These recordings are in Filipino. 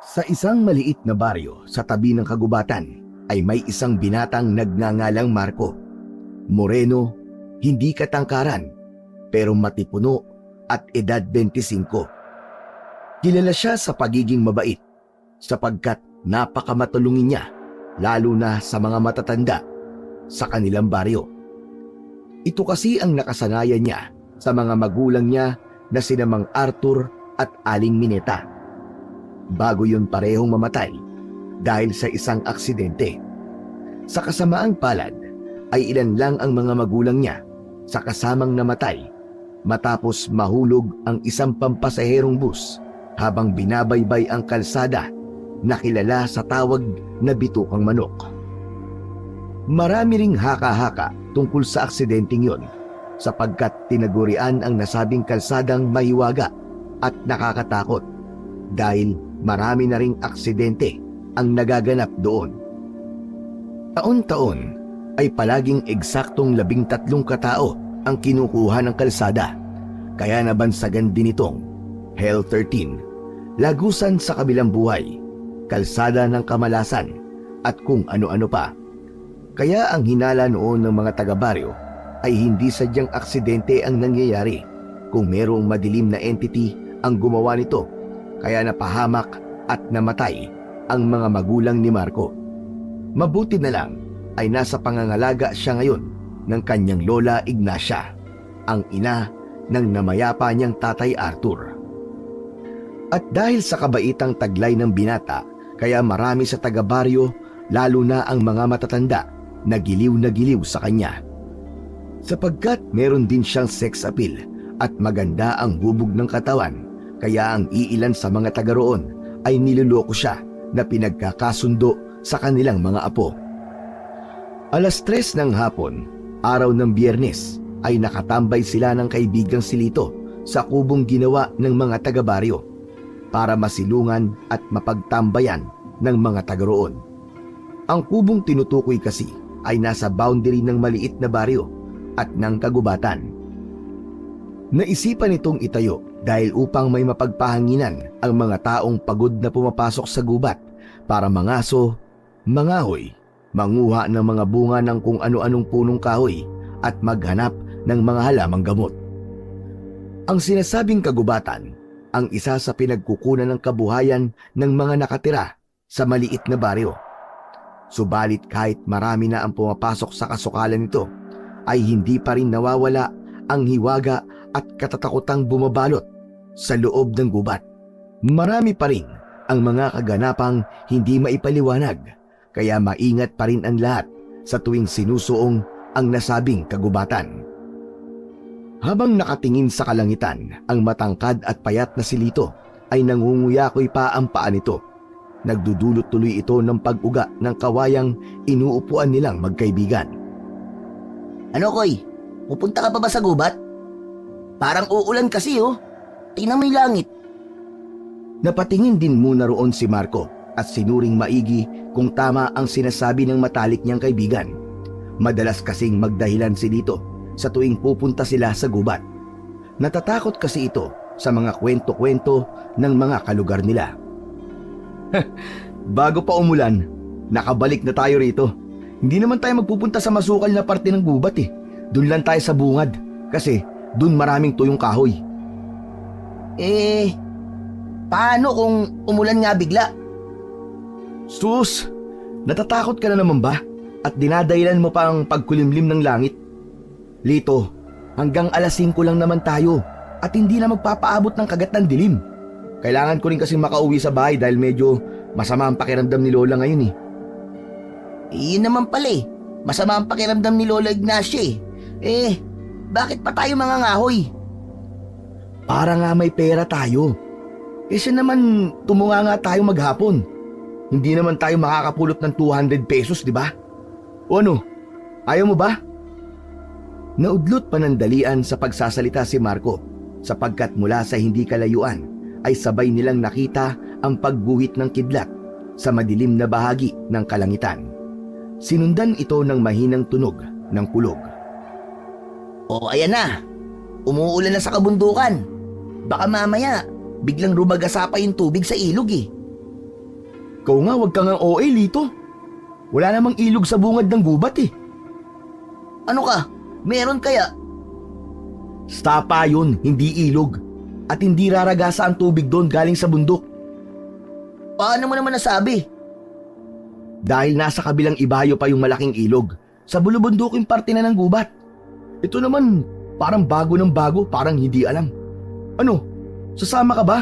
Sa isang maliit na baryo sa tabi ng kagubatan ay may isang binatang nagngangalang Marco. Moreno, hindi katangkaran, pero matipuno at edad 25. Kilala siya sa pagiging mabait sapagkat napakamatulungin niya, lalo na sa mga matatanda sa kanilang baryo. Ito kasi ang nakasanayan niya sa mga magulang niya na sina Mang Arthur at Aling Mineta. Bago yun parehong mamatay dahil sa isang aksidente. Sa kasamaang palad ay ilan lang ang mga magulang niya sa kasamang namatay matapos mahulog ang isang pampasaherong bus habang binabaybay ang kalsada na kilala sa tawag na Bitukang Manok. Marami ring haka-haka tungkol sa aksidenteng yon sapagkat tinagurian ang nasabing kalsadang mahiwaga at nakakatakot dahil marami na ring aksidente ang nagaganap doon. Taon-taon ay palaging eksaktong 13 katao ang kinukuha ng kalsada, kaya nabansagan din itong Hell 13, lagusan sa kabilang buhay, kalsada ng kamalasan at kung ano-ano pa. Kaya ang hinala noon ng mga taga-baryo ay hindi sadyang aksidente ang nangyayari kung merong madilim na entity ang gumawa nito, kaya napahamak at namatay ang mga magulang ni Marco. Mabuti na lang ay nasa pangangalaga siya ngayon ng kanyang lola Ignacia, ang ina ng namayapa niyang tatay Arthur. At dahil sa kabaitang taglay ng binata, kaya marami sa taga-baryo, lalo na ang mga matatanda, na giliw sa kanya. Sapagkat meron din siyang sex appeal at maganda ang hubog ng katawan, kaya ang iilan sa mga taga roon ay niloloko siya na pinagkakasundo sa kanilang mga apo. 3:00 ng hapon, araw ng Biyernes, ay nakatambay sila ng kaibigang si Lito sa kubong ginawa ng mga taga-baryo para masilungan at mapagtambayan ng mga taga roon. Ang kubong tinutukoy kasi ay nasa boundary ng maliit na baryo at ng kagubatan. Naisipan itong itayo dahil upang may mapagpahanginan ang mga taong pagod na pumapasok sa gubat para mangaso, mangahoy, manguha ng mga bunga ng kung ano-anong punong kahoy at maghanap ng mga halamang gamot. Ang sinasabing kagubatan ang isa sa pinagkukunan ng kabuhayan ng mga nakatira sa maliit na baryo. Subalit kahit marami na ang pumapasok sa kasukalan nito, ay hindi pa rin nawawala ang hiwaga at katatakutang bumabalot sa loob ng gubat. Marami pa rin ang mga kaganapang hindi maipaliwanag, kaya maingat pa rin ang lahat sa tuwing sinusuong ang nasabing kagubatan. Habang nakatingin sa kalangitan, ang matangkad at payat na si Lito ay nangunguyakoy pa ang paa nito. Nagdudulot tuloy ito ng pag-uga ng kawayang inuupuan nilang magkaibigan. Ano, Koy? Pupunta ka pa ba sa gubat? Parang uulan kasi, oh. Tingnan mo yung langit. Napatingin din muna roon si Marco at sinuring maigi kung tama ang sinasabi ng matalik niyang kaibigan. Madalas kasing magdahilan si Lito sa tuwing pupunta sila sa gubat. Natatakot kasi ito sa mga kwento-kwento ng mga kalugar nila. Bago pa umulan, nakabalik na tayo rito. Hindi naman tayo magpupunta sa masukal na parte ng gubat eh. Doon lang tayo sa bungad kasi doon maraming tuyong kahoy. Paano kung umulan nga bigla? Sus, natatakot ka na naman ba? At dinadahilan mo pa ang pagkulimlim ng langit? Lito, hanggang 5:00 lang naman tayo at hindi na magpapaabot ng kagat ng dilim. Kailangan ko rin kasing makauwi sa bahay dahil medyo masama ang pakiramdam ni Lola ngayon eh. Yun naman pala eh. Masama ang pakiramdam ni Lola Ignacia eh. Bakit pa tayo mangangahoy? Para nga may pera tayo. Kasi naman tumunga nga tayo maghapon. Hindi naman tayo makakapulot ng 200 pesos, di ba? O ano, ayaw mo ba? Naudlot panandalian sa pagsasalita si Marco sapagkat mula sa hindi kalayuan ay sabay nilang nakita ang pagguhit ng kidlat sa madilim na bahagi ng kalangitan. Sinundan ito ng mahinang tunog ng kulog. O ayan na, umuulan na sa kabundukan. Baka mamaya, biglang rumagasa pa yung tubig sa ilog eh. Ikaw nga, wag kang ang OA, Lito. Wala namang ilog sa bungad ng gubat eh. Ano ka? Meron kaya? Stapa yun, hindi ilog. At hindi raragasa ang tubig doon galing sa bundok. Paano mo naman nasabi? Dahil nasa kabilang ibayo pa yung malaking ilog. Sa bulubunduking parte na ng gubat. Ito naman, parang bago ng bago, parang hindi alam. Ano, sasama ka ba?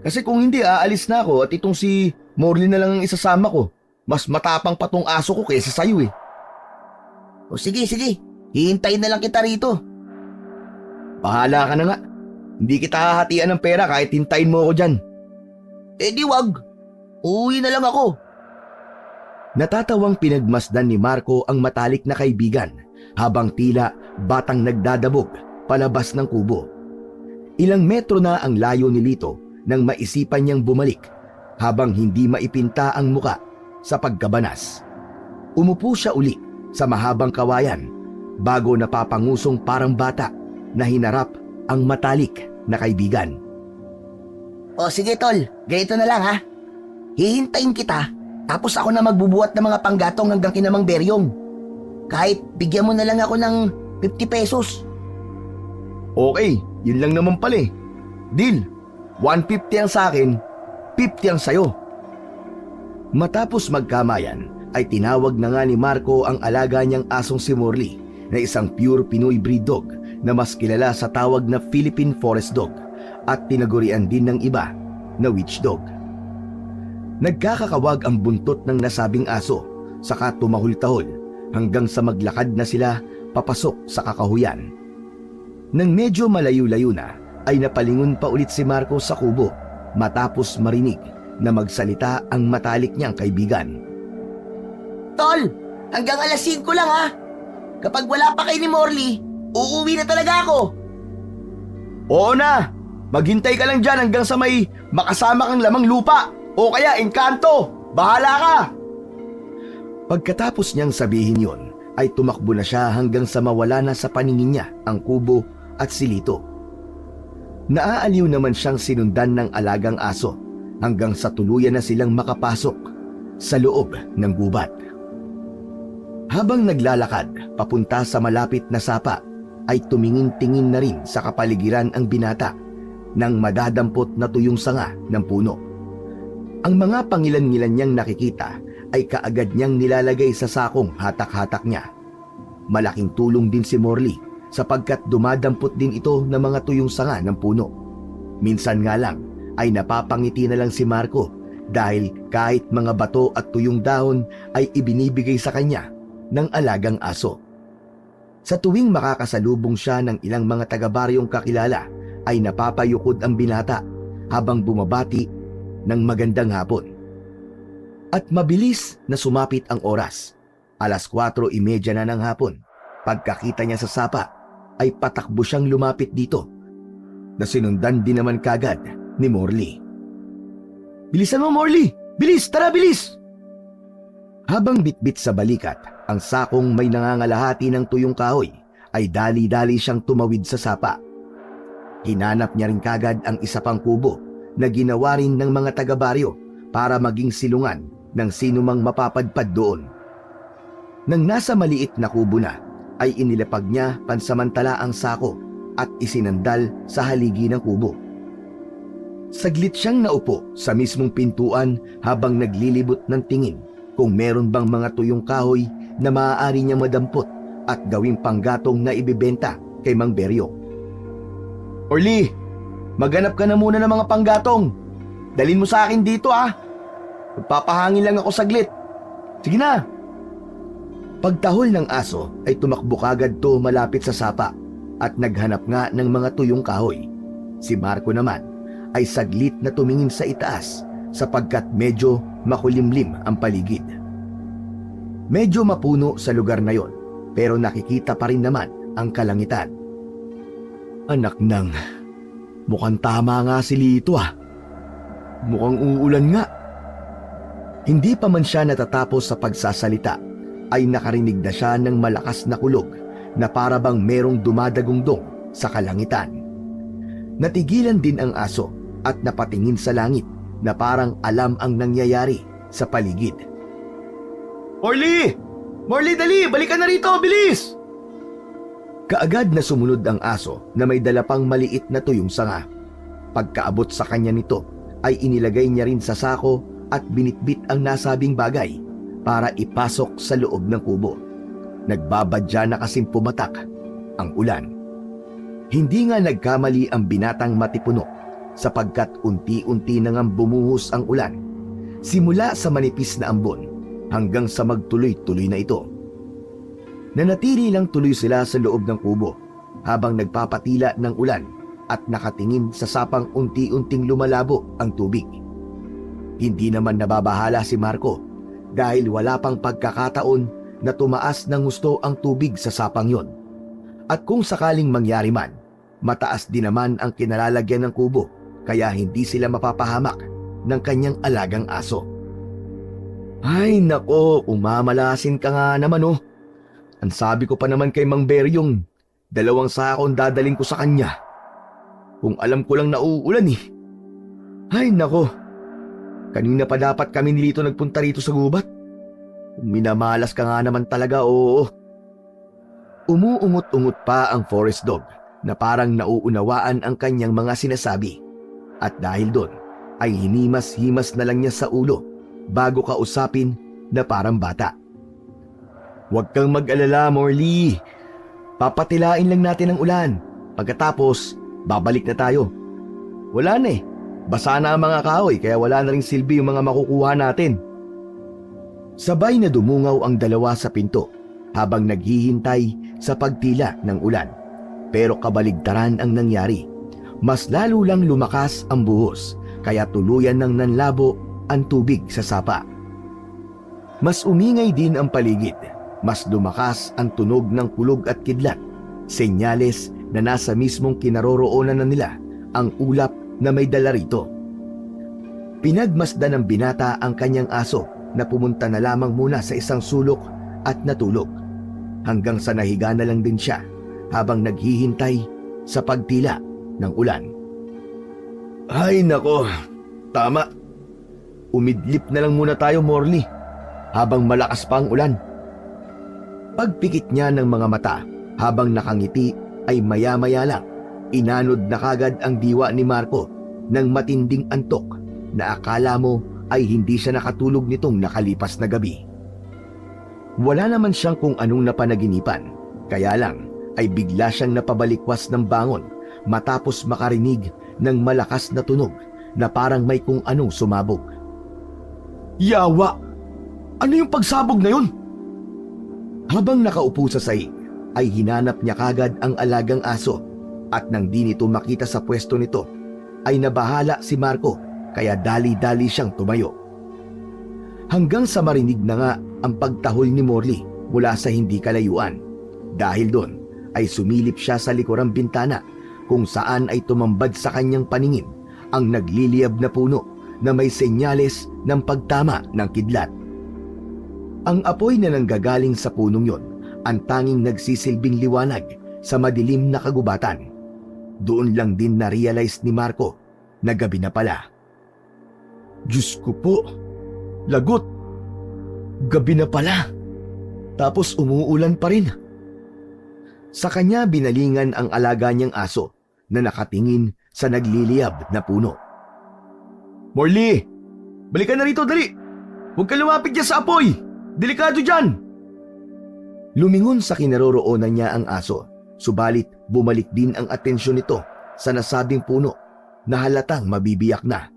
Kasi kung hindi, aalis na ako at itong si Morley na lang ang isasama ko. Mas matapang pa tong aso ko kaysa sa'yo eh. O sige, sige. Hihintayin na lang kita rito. Bahala ka na nga. Hindi kita hahatian ng pera kahit hintayin mo ako dyan. Eh di wag. Uuwi na lang ako. Natatawang pinagmasdan ni Marco ang matalik na kaibigan habang tila batang nagdadabog palabas ng kubo. Ilang metro na ang layo ni Lito nang maisipan niyang bumalik habang hindi maipinta ang muka sa pagkabanas. Umupo siya uli sa mahabang kawayan bago napapangusong parang bata na hinarap ang matalik na kaibigan. O sige tol, ganito na lang ha. Hihintayin kita, tapos ako na magbubuhat ng mga panggatong hanggang kinamang beryong. Kahit bigyan mo na lang ako ng 50 pesos. Okay, yun lang naman pala eh. Deal, 150 ang sa akin, 50 ang sayo. Matapos magkamayan, ay tinawag na nga ni Marco ang alaga niyang asong si Morley na isang pure Pinoy breed dog na mas kilala sa tawag na Philippine Forest Dog at tinagurian din ng iba na witch dog. Nagkakakawag ang buntot ng nasabing aso saka tumahol-tahol hanggang sa maglakad na sila papasok sa kakahuyan. Nang medyo malayo-layo na ay napalingon pa ulit si Marco sa kubo matapos marinig na magsalita ang matalik niyang kaibigan. Tol, hanggang alas 5 lang ha. Kapag wala pa kay ni Morley, uuwi na talaga ako. Oo na! Maghintay ka lang dyan hanggang sa may makasama kang lamang lupa o kaya engkanto! Bahala ka! Pagkatapos niyang sabihin yon, ay tumakbo na siya hanggang sa mawala na sa paningin niya ang kubo at si Lito. Naaaliw naman siyang sinundan ng alagang aso hanggang sa tuluyan na silang makapasok sa loob ng gubat. Habang naglalakad papunta sa malapit na sapa, ay tumingin-tingin na rin sa kapaligiran ang binata nang madadampot na tuyong sanga ng puno. Ang mga pangilan-ngilan niyang nakikita ay kaagad niyang nilalagay sa sakong hatak-hatak niya. Malaking tulong din si Morley sapagkat dumadampot din ito ng mga tuyong sanga ng puno. Minsan nga lang ay napapangiti na lang si Marco dahil kahit mga bato at tuyong dahon ay ibinibigay sa kanya ng alagang aso. Sa tuwing makakasalubong siya ng ilang mga taga-baryong kakilala ay napapayukod ang binata habang bumabati ng magandang hapon. At mabilis na sumapit ang oras. 4:30 na ng hapon. Pagkakita niya sa sapa ay patakbo siyang lumapit dito na sinundan din naman kagad ni Morley. Bilisan mo, Morley! Bilis! Tara, bilis! Habang bitbit sa balikat ang sakong may nangangalahati ng tuyong kahoy ay dali-dali siyang tumawid sa sapa. Hinanap niya rin kagad ang isa pang kubo na ginawa rin ng mga taga-baryo para maging silungan ng sinumang mapapadpad doon. Nang nasa maliit na kubo na, ay inilapag niya pansamantala ang sako at isinandal sa haligi ng kubo. Saglit siyang naupo sa mismong pintuan habang naglilibot ng tingin kung meron bang mga tuyong kahoy na maaari niya madampot at gawing panggatong na ibibenta kay Mang Beryo. Orly, maghanap ka na muna ng mga panggatong. Dalhin mo sa akin dito Magpapahangin lang ako saglit. Sige na. Pagtahol ng aso ay tumakbo kagad to malapit sa sapa at naghanap nga ng mga tuyong kahoy. Si Marco naman ay saglit na tumingin sa itaas sapagkat medyo makulimlim ang paligid. Medyo mapuno sa lugar na yon pero nakikita pa rin naman ang kalangitan. Anak nang, mukhang tama nga si Lito Mukhang uulan nga. Hindi pa man siya natatapos sa pagsasalita ay nakarinig na siya ng malakas na kulog na para bang merong dumadagungdong sa kalangitan. Natigilan din ang aso at napatingin sa langit na parang alam ang nangyayari sa paligid. Morley! Morley, dali! Balikan na rito! Bilis! Kaagad na sumunod ang aso na may dala pang maliit na tuyong sanga. Pagkaabot sa kanya nito ay inilagay niya rin sa sako at binitbit ang nasabing bagay para ipasok sa loob ng kubo. Nagbabadya na kasing pumatak ang ulan. Hindi nga nagkamali ang binatang matipuno sapagkat unti-unti na ngang bumuhos ang ulan. Simula sa manipis na ambon hanggang sa magtuloy-tuloy na ito. Nanatili lang tuloy sila sa loob ng kubo habang nagpapatila ng ulan at nakatingin sa sapang unti-unting lumalabo ang tubig. Hindi naman nababahala si Marco dahil wala pang pagkakataon na tumaas ng gusto ang tubig sa sapang yon. At kung sakaling mangyari man, mataas din naman ang kinalalagyan ng kubo kaya hindi sila mapapahamak ng kanyang alagang aso. Ay nako, umamalasin ka nga naman oh. Ang sabi ko pa naman kay Mang Beryong, 2 sako ang dadaling ko sa kanya. Kung alam ko lang na uulan eh. Ay nako, kanina pa dapat kami nilito nagpunta rito sa gubat. Kung minamalas ka nga naman talaga, oo. Umuungot-ungot pa ang forest dog na parang nauunawaan ang kanyang mga sinasabi. At dahil doon, ay hinimas-himas na lang niya sa ulo bago kausapin na parang bata. Huwag kang mag-alala, Morley. Papatilain lang natin ang ulan. Pagkatapos, babalik na tayo. Wala na eh. Basa na ang mga kahoy kaya wala na ring silbi yung mga makukuha natin. Sabay na dumungaw ang dalawa sa pinto habang naghihintay sa pagtila ng ulan. Pero kabaligtaran ang nangyari. Mas lalo lang lumakas ang buhos kaya tuluyan ng nanlabo ang tubig sa sapa. Mas umingay din ang paligid. Mas lumakas ang tunog ng kulog at kidlat. Senyales na nasa mismong kinaroroonan na nila ang ulap na may dala rito. Pinagmasdan ng binata ang kanyang aso na pumunta na lamang muna sa isang sulok at natulog. Hanggang sa nahiga na lang din siya habang naghihintay sa pagtila ng ulan. Ay nako, tama. Umidlip na lang muna tayo, Morley, habang malakas pa ang ulan. Pagpikit niya ng mga mata habang nakangiti ay maya-maya lang inanod na kagad ang diwa ni Marco ng matinding antok na akala mo ay hindi siya nakatulog nitong nakalipas na gabi. Wala naman siyang kung anong napanaginipan, kaya lang ay bigla siyang napabalikwas ng bangon matapos makarinig ng malakas na tunog na parang may kung anong sumabog. Yawa! Ano yung pagsabog na yun? Habang nakaupo sa sahig, ay hinanap niya kagad ang alagang aso at nang di nito makita sa pwesto nito, ay nabahala si Marco kaya dali-dali siyang tumayo. Hanggang sa marinig na nga ang pagtahol ni Morley mula sa hindi kalayuan. Dahil doon ay sumilip siya sa likurang bintana kung saan ay tumambad sa kanyang paningin ang nagliliyab na puno na may senyales ng pagtama ng kidlat. Ang apoy na nanggagaling sa punong yon ang tanging nagsisilbing liwanag sa madilim na kagubatan. Doon lang din na-realize ni Marco na gabi na pala. Diyos ko po, lagot! Gabi na pala, tapos umuulan pa rin. Sa kanya binalingan ang alaga niyang aso na nakatingin sa nagliliyab na puno. Morley, balikan na rito, dali! Huwag ka lumapit dyan sa apoy! Delikado dyan! Lumingon sa kinaroroonan niya ang aso, subalit bumalik din ang atensyon nito sa nasabing puno na halatang mabibiyak na.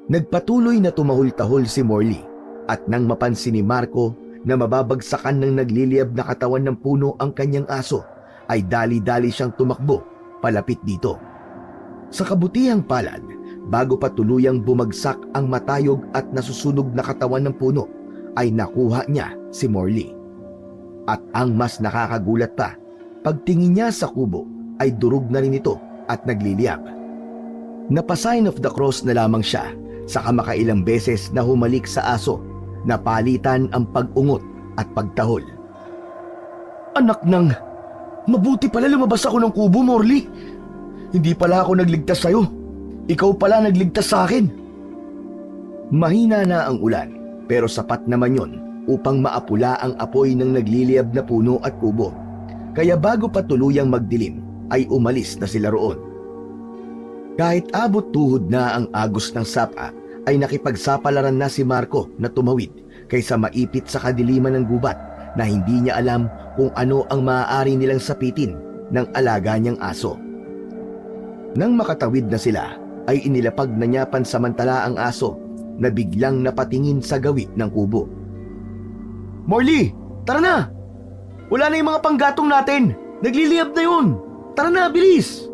Nagpatuloy na tumahol-tahol si Morley at nang mapansin ni Marco na mababagsakan ng nagliliyab na katawan ng puno ang kanyang aso, ay dali-dali siyang tumakbo palapit dito. Sa kabutihang palad, bago pa tuluyang bumagsak ang matayog at nasusunog na katawan ng puno, ay nakuha niya si Morley. At ang mas nakakagulat pa, pagtingin niya sa kubo ay durog na rin ito at nagliliyab. Napa-sign of the cross na lamang siya sa kamakailang beses na humalik sa aso na palitan ang pag-ungot at pagtahol. Anak nang, mabuti pala lumabas ako ng kubo, Morley. Hindi pala ako nagligtas sa'yo. Ikaw pala nagligtas sa akin. Mahina na ang ulan, pero sapat naman yon upang maapula ang apoy ng nagliliyab na puno at kubo. Kaya bago pa tuluyang magdilim, ay umalis na sila roon. Kahit abot tuhod na ang agos ng sapa, ay nakipagsapalaran na si Marco na tumawid kaysa maipit sa kadiliman ng gubat na hindi niya alam kung ano ang maaari nilang sapitin ng alaga niyang aso. Nang makatawid na sila, ay inilapag na niya pansamantala ang aso na biglang napatingin sa gawit ng kubo. "Morley, tara na! Wala na yung mga panggatong natin! Nagliliyab na yun! Tara na, bilis!"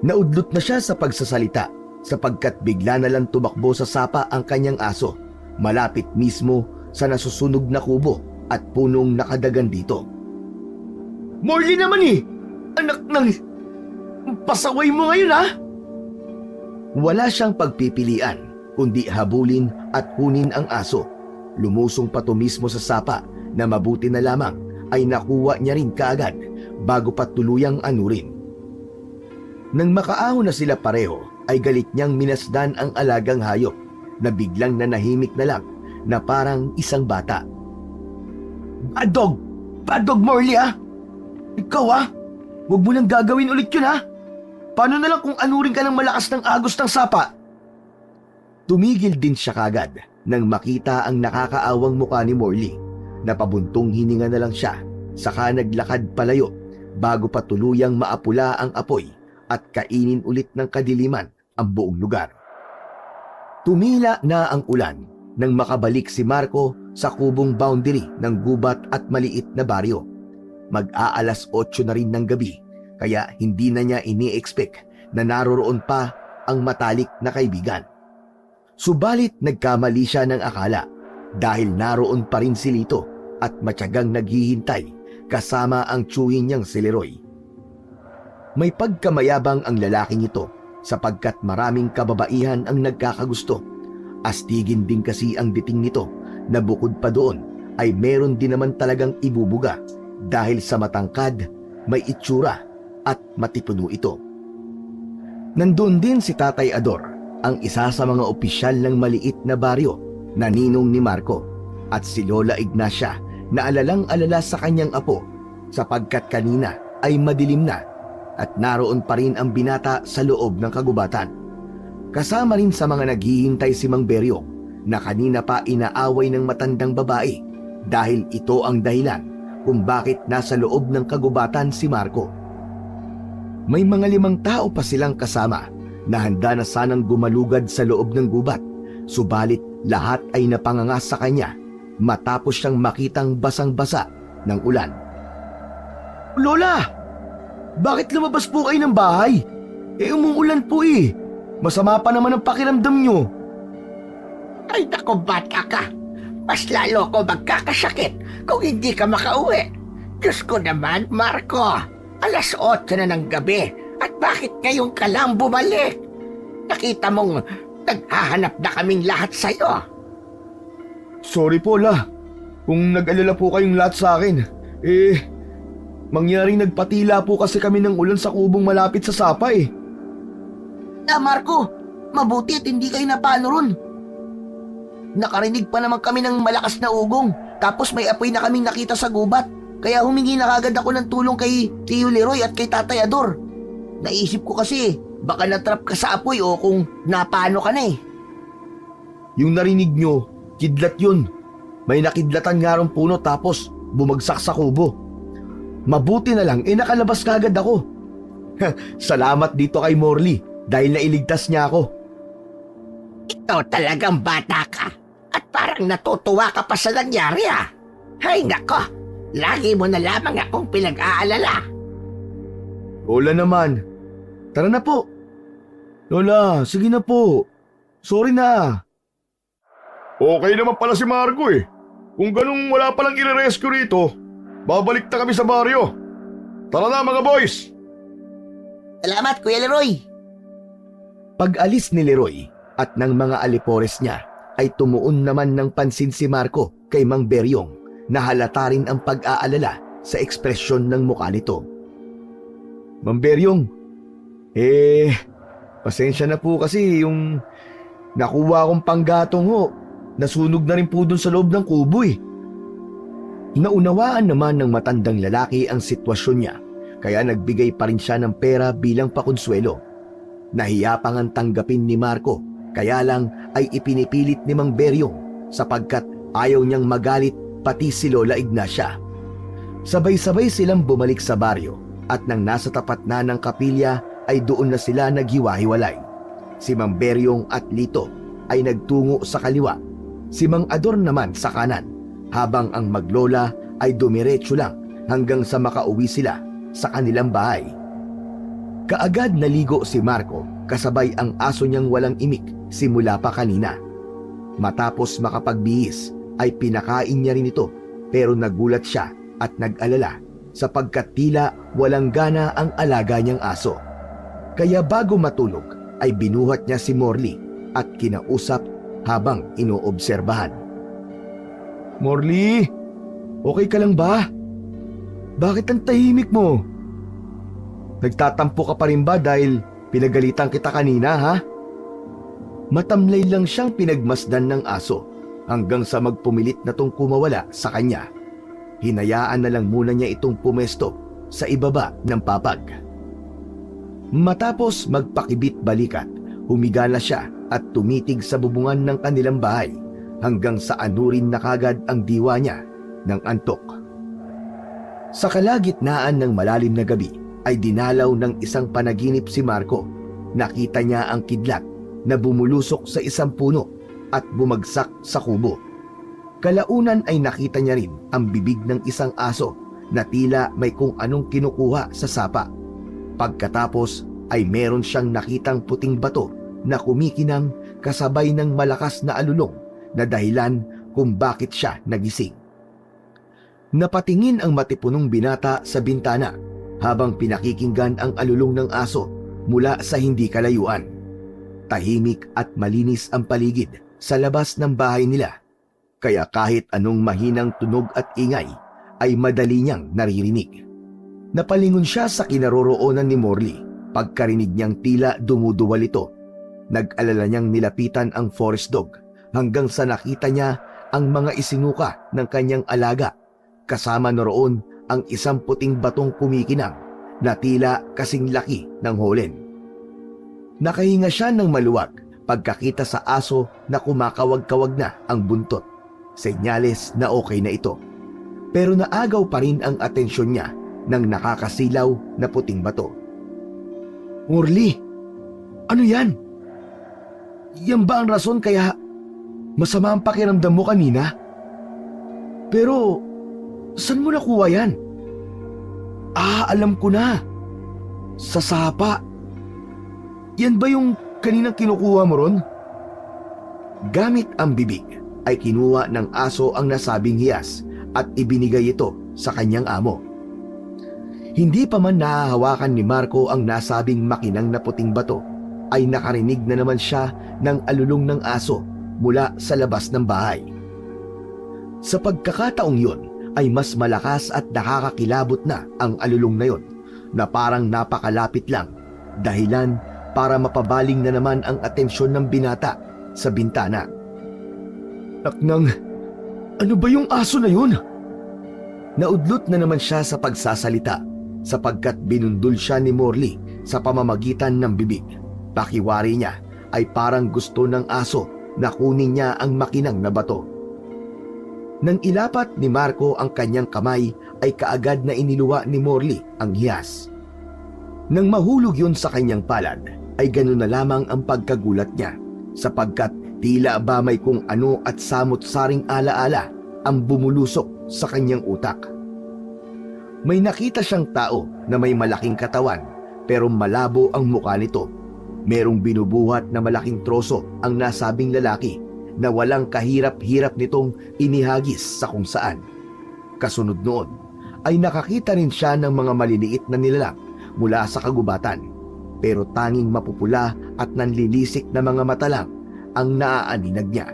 Naudlot na siya sa pagsasalita sapagkat bigla na lang tumakbo sa sapa ang kanyang aso, malapit mismo sa nasusunog na kubo at punong nakadagan dito. "Morley naman eh! Anak ng... pasaway mo ngayon ha!" Wala siyang pagpipilian kundi habulin at kunin ang aso. Lumusong pa to mismo sa sapa na mabuti na lamang ay nakuha niya rin kaagad bago pa tuluyang anurin. Nang makaahon na sila pareho ay galit niyang minasdan ang alagang hayop na biglang nanahimik na lang na parang isang bata. "Bad dog! Bad dog, Morley ha! Ikaw ha! Huwag mo nang gagawin ulit yun ha! Paano na lang kung anurin ka ng malakas ng agos ng sapa?" Tumigil din siya kagad nang makita ang nakakaawang mukha ni Morley. Napabuntong hininga na lang siya, saka naglakad palayo bago pa tuluyang maapula ang apoy at kainin ulit ng kadiliman ang buong lugar. Tumila na ang ulan nang makabalik si Marco sa kubong boundary ng gubat at maliit na baryo. Mag-aalas 8 na rin ng gabi, kaya hindi na niya ini-expect na naroroon pa ang matalik na kaibigan. Subalit nagkamali siya ng akala dahil naroon pa rin si Lito at matyagang naghihintay kasama ang tiyuhin niyang si Leroy. May pagkamayabang ang lalaking ito sapagkat maraming kababaihan ang nagkakagusto. Astigin din kasi ang dating nito na bukod pa doon ay meron din naman talagang ibubuga dahil sa matangkad, may itsura at matipuno ito. Nandun din si Tatay Ador, ang isa sa mga opisyal ng maliit na baryo na ninong ni Marco, at si Lola Ignacia na alalang-alala sa kanyang apo sapagkat kanina ay madilim na at naroon pa rin ang binata sa loob ng kagubatan. Kasama rin sa mga naghihintay si Mang Beryong na kanina pa inaaway ng matandang babae dahil ito ang dahilan kung bakit nasa loob ng kagubatan si Marco. May mga 5 tao pa silang kasama na handa na sanang gumalugad sa loob ng gubat, subalit lahat ay napangangas sa kanya matapos siyang makitang basang-basa ng ulan. "Lola! Bakit lumabas po kayo ng bahay? Umuulan po eh. Masama pa naman ang pakiramdam nyo." "Ay naku, bata ka. Mas lalo ko magkakasakit kung hindi ka makauwi. Diyos ko naman, Marco. Alas 8 na ng gabi at bakit ngayon ka lang bumalik? Nakita mong naghahanap na kaming lahat sa'yo." "Sorry po, La. Kung nag-alala po kayong lahat sa akin, mangyaring nagpatila po kasi kami ng ulan sa kubong malapit sa sapa eh." Marco, mabuti at hindi kayo napano ron. Nakarinig pa naman kami ng malakas na ugong, tapos may apoy na kaming nakita sa gubat. Kaya humingi na kagad ako ng tulong kay Tio Leroy at kay Tatay Ador. Naisip ko kasi, baka natrap ka sa apoy o kung napano ka na eh. Yung narinig nyo, kidlat yun. May nakidlatan nga rong puno tapos bumagsak sa kubo. Mabuti na lang, nakalabas kagad ako. Salamat dito kay Morley dahil nailigtas niya ako. Ikaw talagang bata ka at parang natutuwa ka pa sa nangyari ah. Hay nako, lagi mo na lamang akong pinag-aalala. Lola naman. Tara na po. Lola, sige na po. Sorry na. Okay naman pala si Marco eh. Kung ganung wala palang i-rescue rito, babalik na kami sa baryo. Tara na mga boys! Salamat, Kuya Leroy. Pag-alis ni Leroy at ng mga alipores niya, ay tumuon naman ng pansin si Marco kay Mang Beryong na halata rin ang pag-aalala sa ekspresyon ng mukha nito. Mang Beryong, pasensya na po kasi yung Nakuha akong panggatong ho. Nasunog na rin po dun sa loob ng kubo eh. Naunawaan naman ng matandang lalaki ang sitwasyon niya, kaya nagbigay pa rin siya ng pera bilang pakonsuelo. Nahiya pa ngang tanggapin ni Marco, kaya lang ay ipinipilit ni Mang Beryong sapagkat ayaw niyang magalit pati si Lola Ignacia. Sabay-sabay silang bumalik sa baryo at nang nasa tapat na ng kapilya ay doon na sila naghiwa-hiwalay. Si Mang Beryong at Lito ay nagtungo sa kaliwa, si Mang Ador naman sa kanan, habang ang maglola ay dumiretso lang hanggang sa makauwi sila sa kanilang bahay. Kaagad naligo si Marco kasabay ang aso niyang walang imik simula pa kanina. Matapos makapagbihis ay pinakain niya rin ito, pero nagulat siya at nag-alala sapagkat tila walang gana ang alaga niyang aso. Kaya bago matulog ay binuhat niya si Morley at kinausap habang inoobserbahan. "Morley, okay ka lang ba? Bakit ang tahimik mo? Nagtatampo ka pa rin ba dahil pinagalitan kita kanina, ha?" Matamlay lang siyang pinagmasdan ng aso hanggang sa magpumilit na tong kumawala sa kanya. Hinayaan na lang muna niya itong pumesto sa ibaba ng papag. Matapos magpakibit-balikat, humiga na siya at tumitig sa bubungan ng kanilang bahay hanggang sa anurin na kagad ang diwa niya ng antok. Sa kalagitnaan ng malalim na gabi ay dinalaw ng isang panaginip si Marco. Nakita niya ang kidlat na bumulusok sa isang puno at bumagsak sa kubo. Kalaunan ay nakita niya rin ang bibig ng isang aso na tila may kung anong kinukuha sa sapa. Pagkatapos ay meron siyang nakitang puting bato na kumikinang kasabay ng malakas na alulong na dahilan kung bakit siya nagising. Napatingin ang matipunong binata sa bintana habang pinakikinggan ang alulong ng aso mula sa hindi kalayuan. Tahimik at malinis ang paligid sa labas ng bahay nila, kaya kahit anong mahinang tunog at ingay ay madali niyang naririnig. Napalingon siya sa kinaroroonan ni Morley pagkarinig niyang tila dumuduwal ito. Nag-alala niyang nilapitan ang forest dog hanggang sa nakita niya ang mga isinuka ng kanyang alaga, kasama na roon ang isang puting batong kumikinang na tila kasing laki ng holen. Nakahinga siya ng maluwag pagkakita sa aso na kumakawag-kawag na ang buntot, senyales na okay na ito. Pero naagaw pa rin ang atensyon niya ng nakakasilaw na puting bato. "Morley, ano yan? Yan ba ang rason kaya masama ang pakiramdam mo kanina? Pero saan mo nakuha yan?" Alam ko na. Sa sapa. Yan ba yung kaninang kinukuha mo ron?" Gamit ang bibig ay kinuha ng aso ang nasabing hiyas at ibinigay ito sa kanyang amo. Hindi pa man nahahawakan ni Marco ang nasabing makinang na puting bato, ay nakarinig na naman siya ng alulong ng aso mula sa labas ng bahay. Sa pagkakataong yun ay mas malakas at nakakakilabot na ang alulong na yun na parang napakalapit lang, dahilan para mapabaling na naman ang atensyon ng binata sa bintana. "Naknang, ano ba yung aso na yun?" Naudlot na naman siya sa pagsasalita sapagkat binundol siya ni Morley sa pamamagitan ng bibig. Pakiwari niya ay parang gusto ng aso na kunin niya ang makinang na bato. Nang ilapat ni Marco ang kanyang kamay ay kaagad na iniluwa ni Morley ang hiyas. Nang mahulog yun sa kanyang palad ay ganun na lamang ang pagkagulat niya sapagkat tila ba may kung ano at samot-saring alaala ang bumulusok sa kanyang utak. May nakita siyang tao na may malaking katawan pero malabo ang mukha nito. Merong binubuhat na malaking troso ang nasabing lalaki na walang kahirap-hirap nitong inihagis sa kung saan. Kasunod noon ay nakakita rin siya ng mga maliliit na nilalang mula sa kagubatan, pero tanging mapupula at nanlilisik na mga mata lang ang naaaninag niya.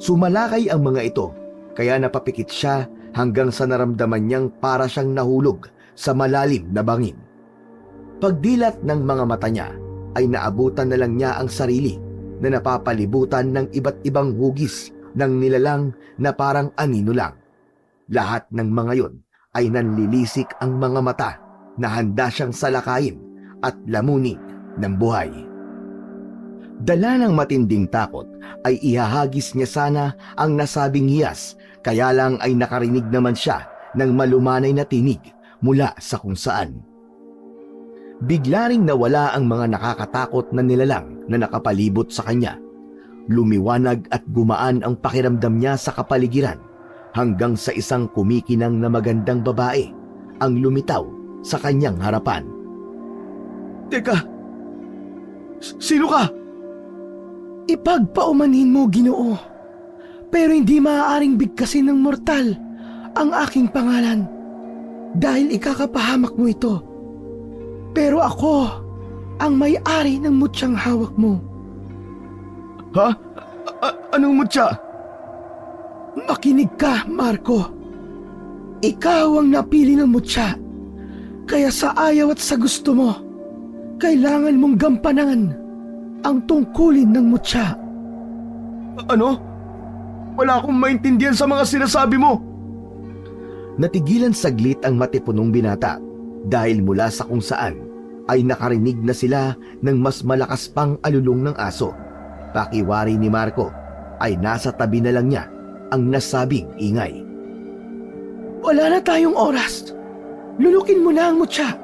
Sumalakay ang mga ito, kaya napapikit siya hanggang sa naramdaman niyang para siyang nahulog sa malalim na bangin. Pagdilat ng mga mata niya ay naabutan na lang niya ang sarili na napapalibutan ng iba't ibang hugis ng nilalang na parang anino lang. Lahat ng mga yon ay nanlilisik ang mga mata na handa siyang salakayin at lamunin ng buhay. Dala ng matinding takot ay ihahagis niya sana ang nasabing hiyas, kaya lang ay nakarinig naman siya ng malumanay na tinig mula sa kung saan. Bigla ring nawala ang mga nakakatakot na nilalang na nakapalibot sa kanya. Lumiwanag at gumaan ang pakiramdam niya sa kapaligiran hanggang sa isang kumikinang na magandang babae ang lumitaw sa kanyang harapan. Teka, sino ka? Ipagpaumanhin mo, Ginoo, pero hindi maaaring bigkasin ng mortal ang aking pangalan dahil ikakapahamak mo ito. Pero ako ang may-ari ng mutyang hawak mo. Ha? Anong mutya? Makinig ka, Marco. Ikaw ang napili ng mutya, kaya sa ayaw at sa gusto mo, kailangan mong gampanan ang tungkulin ng mutya. Ano? Wala akong maintindihan sa mga sinasabi mo. Natigilan saglit ang matipunong binata dahil mula sa kung saan ay nakarinig na sila ng mas malakas pang alulong ng aso. Pakiwari ni Marco ay nasa tabi na lang niya ang nasabing ingay. Wala na tayong oras. Lulukin mo na ang mutya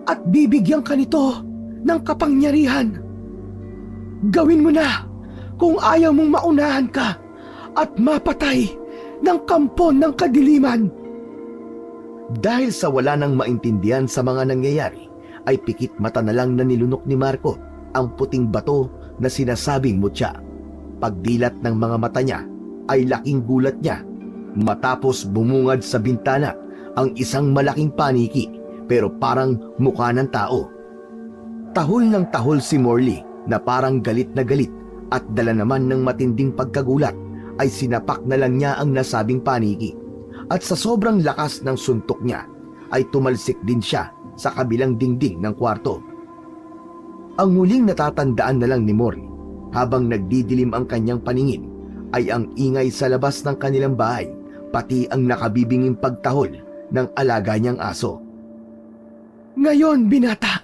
at bibigyan ka nito ng kapangyarihan. Gawin mo na kung ayaw mong maunahan ka at mapatay ng kampon ng kadiliman. Dahil sa wala nang maintindihan sa mga nangyayari, ay pikit mata na lang na nilunok ni Marco ang puting bato na sinasabing mutya. Pagdilat ng mga mata niya ay laking gulat niya matapos bumungad sa bintana ang isang malaking paniki pero parang mukha ng tao. Tahol ng tahol si Morley na parang galit na galit at dala naman ng matinding pagkagulat ay sinapak na lang niya ang nasabing paniki. At sa sobrang lakas ng suntok niya ay tumalsik din siya sa kabilang dingding ng kwarto. Ang huling natatandaan na lang ni Morley habang nagdidilim ang kanyang paningin ay ang ingay sa labas ng kanilang bahay, pati ang nakabibinging pagtahol ng alaga niyang aso. Ngayon, binata,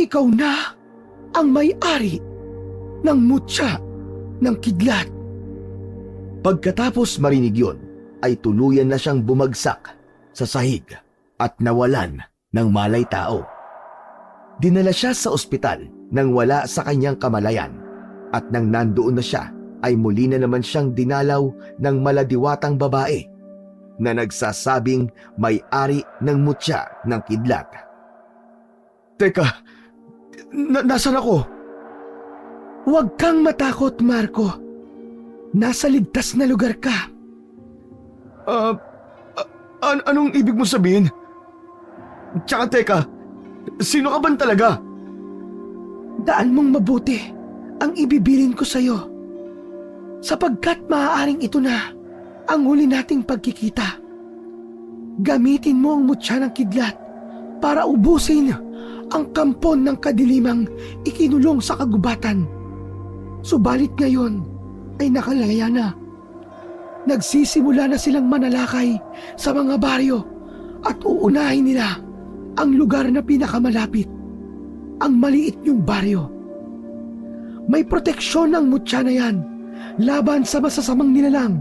ikaw na ang may-ari ng mutya ng kidlat. Pagkatapos marinig yun, ay tuluyan na siyang bumagsak sa sahig at nawalan ng malay tao. Dinala siya sa ospital nang wala sa kanyang kamalayan at nang nandoon na siya ay muli na naman siyang dinalaw ng maladiwatang babae na nagsasabing may-ari ng mutya ng kidlat. Teka, nasan ako? Huwag kang matakot, Marco. Nasa ligtas na lugar ka. Anong ibig mo sabihin? Tsaka teka, sino ka ba talaga? Daan mong mabuti ang ibibilin ko sa'yo. Sapagkat maaaring ito na ang huli nating pagkikita. Gamitin mo ang mutya ng kidlat para ubusin ang kampon ng kadilimang ikinulong sa kagubatan. Subalit ngayon ay nakalaya na. Nagsisimula na silang manalakay sa mga baryo at uunahin nila ang lugar na pinakamalapit, ang maliit niyong baryo. May proteksyon ng mutya na yan laban sa masasamang nilalang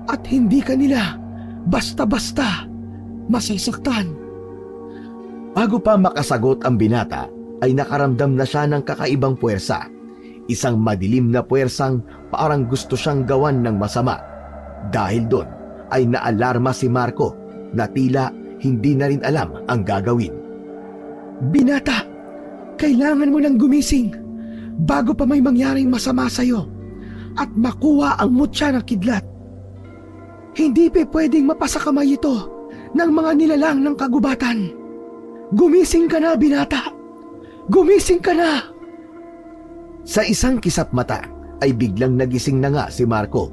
at hindi kanila basta-basta masasaktan. Bago pa makasagot ang binata, ay nakaramdam na siya ng kakaibang puwersa. Isang madilim na puwersang parang gusto siyang gawan ng masama. Dahil doon ay naalarma si Marco na tila hindi na rin alam ang gagawin. Binata, kailangan mo nang gumising bago pa may mangyaring masama sa'yo at makuha ang mutya ng kidlat. Hindi pa pwedeng mapasakamay ito ng mga nilalang ng kagubatan. Gumising ka na, binata! Gumising ka na! Sa isang kisap mata ay biglang nagising na nga si Marco.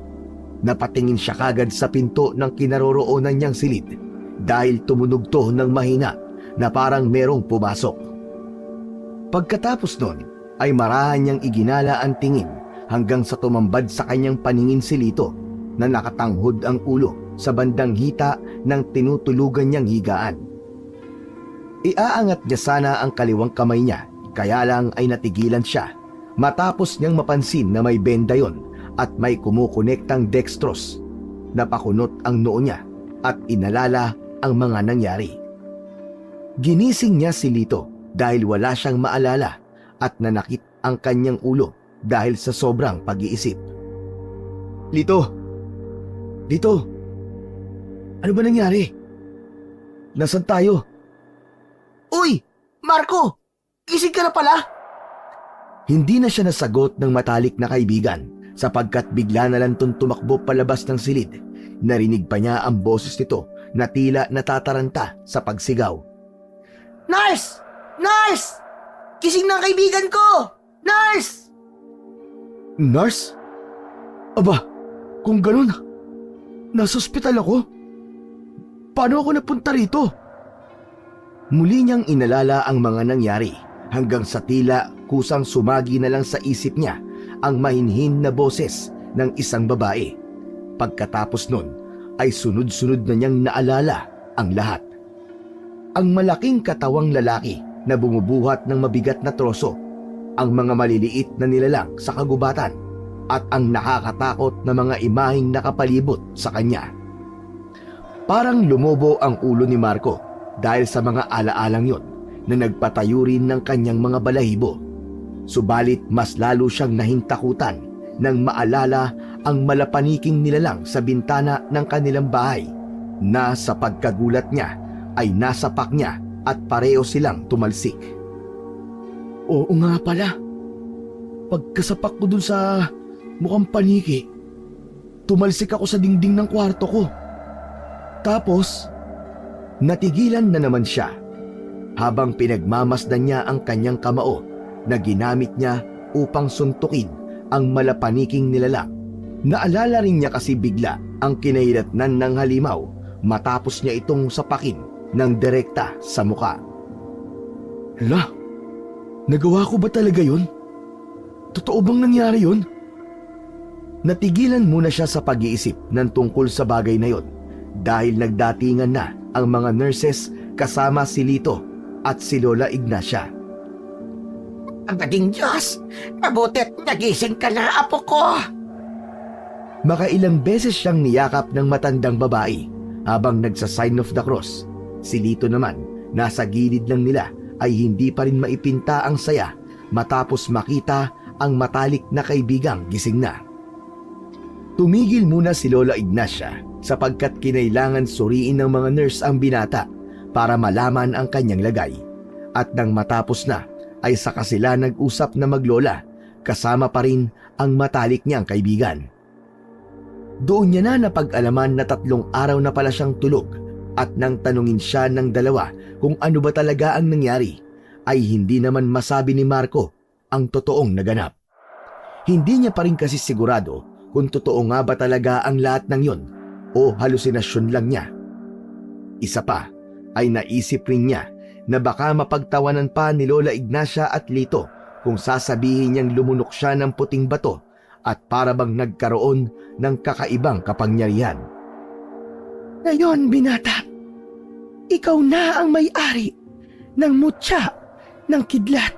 Napatingin siya kagad sa pinto ng kinaroroonan niyang silid dahil tumunog to ng mahina na parang merong pumasok. Pagkatapos nun ay marahan niyang iginala ang tingin hanggang sa tumambad sa kanyang paningin si Lito na nakatanghod ang ulo sa bandang hita ng tinutulugan niyang higaan. Iaangat niya sana ang kaliwang kamay niya, kaya lang ay natigilan siya matapos niyang mapansin na may benda yon at may kumukonektang dextrose. Napakunot ang noo niya at inalala ang mga nangyari. Ginising niya si Lito dahil wala siyang maalala at nanakit ang kanyang ulo dahil sa sobrang pag-iisip. Lito! Lito! Ano ba nangyari? Nasaan tayo? Uy! Marco! Gising ka na pala? Hindi na siya nasagot ng matalik na kaibigan sapagkat bigla na lang tumakbo palabas ng silid. Narinig pa niya ang boses nito na tila natataranta sa pagsigaw. Nurse! Nurse! Gising na ang kaibigan ko! Nurse! Nurse? Aba, kung ganun, nasa ospital ako. Paano ako napunta rito? Muli niyang inalala ang mga nangyari hanggang sa tila kusang sumagi na lang sa isip niya ang mahinhin na boses ng isang babae. Pagkatapos nun ay sunod-sunod na niyang naalala ang lahat. Ang malaking katawang lalaki na bumubuhat ng mabigat na troso, ang mga maliliit na nilalang sa kagubatan, at ang nakakatakot na mga imaheng nakapalibot sa kanya. Parang lumobo ang ulo ni Marco dahil sa mga alaalang yon na nagpatayo rin ng kanyang mga balahibo. Subalit mas lalo siyang nahintakutan nang maalala ang malapaniking nilalang sa bintana ng kanilang bahay na sa pagkagulat niya ay nasapak niya at pareho silang tumalsik. Oo nga pala. Pagkasapak ko dun sa mukhang paniki, tumalsik ako sa dingding ng kwarto ko. Tapos, natigilan na naman siya habang pinagmamasdan niya ang kanyang kamao na ginamit niya upang suntukin ang malapaniking nilalang. Naalala rin niya kasi bigla ang kinahiratnan ng halimaw matapos niya itong sapakin ng direkta sa muka. Hala, nagawa ko ba talaga yun? Totoo bang nangyari yun? Natigilan muna siya sa pag-iisip ng tungkol sa bagay na yon dahil nagdatingan na ang mga nurses kasama si Lito at si Lola Ignacia. Ang bading Diyos! Mabutit nagising ka na, apo ko! Makailang beses siyang niyakap ng matandang babae habang nagsa-sign of the cross. Si Lito naman, nasa gilid lang nila ay hindi pa rin maipinta ang saya matapos makita ang matalik na kaibigang gising na. Tumigil muna si Lola Ignacia sapagkat kinailangan suriin ng mga nurse ang binata para malaman ang kanyang lagay. At nang matapos na, ay saka sila nag-usap na maglola kasama pa rin ang matalik niyang kaibigan. Doon niya na napag-alaman na 3 araw na pala siyang tulog at nang tanungin siya ng dalawa kung ano ba talaga ang nangyari, ay hindi naman masabi ni Marco ang totoong naganap. Hindi niya pa rin kasi sigurado kung totoo nga ba talaga ang lahat ng yon o halusinasyon lang niya. Isa pa ay naisip rin niya na baka mapagtawanan pa ni Lola Ignacia at Lito kung sasabihin niyang lumunok siya ng puting bato at para bang nagkaroon ng kakaibang kapangyarihan. Ngayon, binata, ikaw na ang may-ari ng mutya ng kidlat.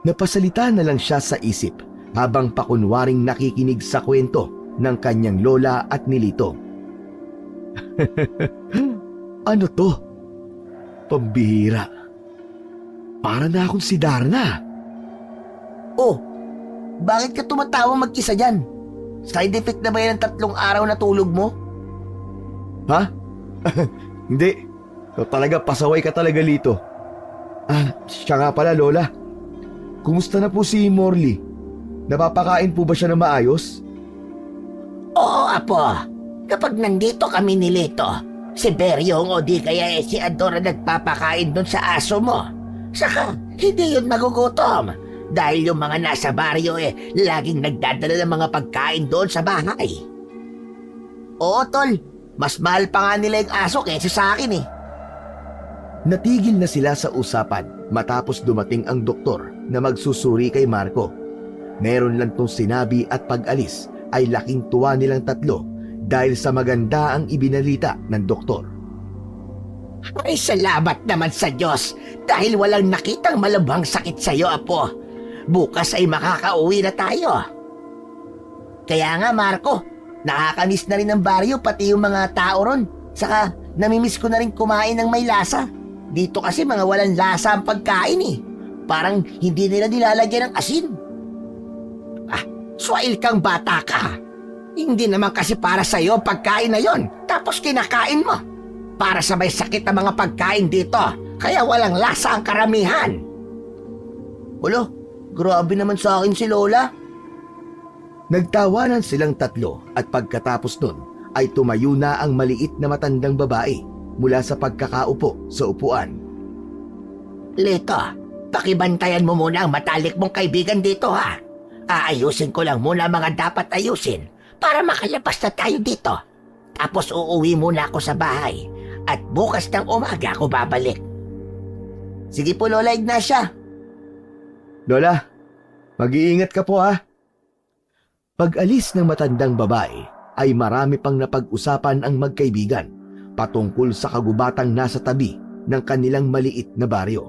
Napasalita na lang siya sa isip habang pakunwaring nakikinig sa kwento ng kanyang lola at ni Lito. Ano to? Pambihira. Para na akong si Darna. Oh, bakit ka tumatawang mag-isa dyan? Side effect na ba yan ng 3 araw na tulog mo? Ha? Hindi. Talaga, pasaway ka talaga, Lito. Siya nga pala, Lola. Kumusta na po si Morley? Napapakain po ba siya na maayos? Oo, apo. Kapag nandito kami ni Lito, si Beryong o di kaya si Adora nagpapakain doon sa aso mo. Saka, hindi yun magugutom. Dahil yung mga nasa baryo laging nagdadala ng mga pagkain doon sa bahay. Oo, tol. Mas mahal pa nga nila yung aso kaysa sa akin eh. Natigil na sila sa usapan matapos dumating ang doktor na magsusuri kay Marco. Meron lang tong sinabi at pag-alis ay laking tuwa nilang tatlo dahil sa maganda ang ibinalita ng doktor. Ay, salamat naman sa Diyos dahil walang nakitang malubhang sakit sa iyo, Apo. Bukas ay makakauwi na tayo. Kaya nga, Marco, nakakamiss na rin ng baryo pati yung mga tao ron. Saka namimiss ko na rin kumain ng may lasa. Dito kasi mga walang lasa ang pagkain eh. Parang hindi nila nilalagyan ng asin. Swail kang bata ka. Hindi naman kasi para sa iyo pagkain na yon, tapos kinakain mo. Para sa may sakit ang mga pagkain dito, kaya walang lasa ang karamihan. Ulo, grabe naman sa akin si Lola. Nagtawanan silang tatlo at pagkatapos nun ay tumayo na ang maliit na matandang babae mula sa pagkakaupo sa upuan. Lito, pakibantayan mo muna ang matalik mong kaibigan dito ha. Aayusin ko lang muna ang mga dapat ayusin para makalabas na tayo dito. Tapos uuwi muna ako sa bahay at bukas ng umaga ako babalik. Sige po, Lola Ignacia. Lola, mag-iingat ka po ha. Pag-alis ng matandang babae ay marami pang napag-usapan ang magkaibigan patungkol sa kagubatang nasa tabi ng kanilang maliit na baryo.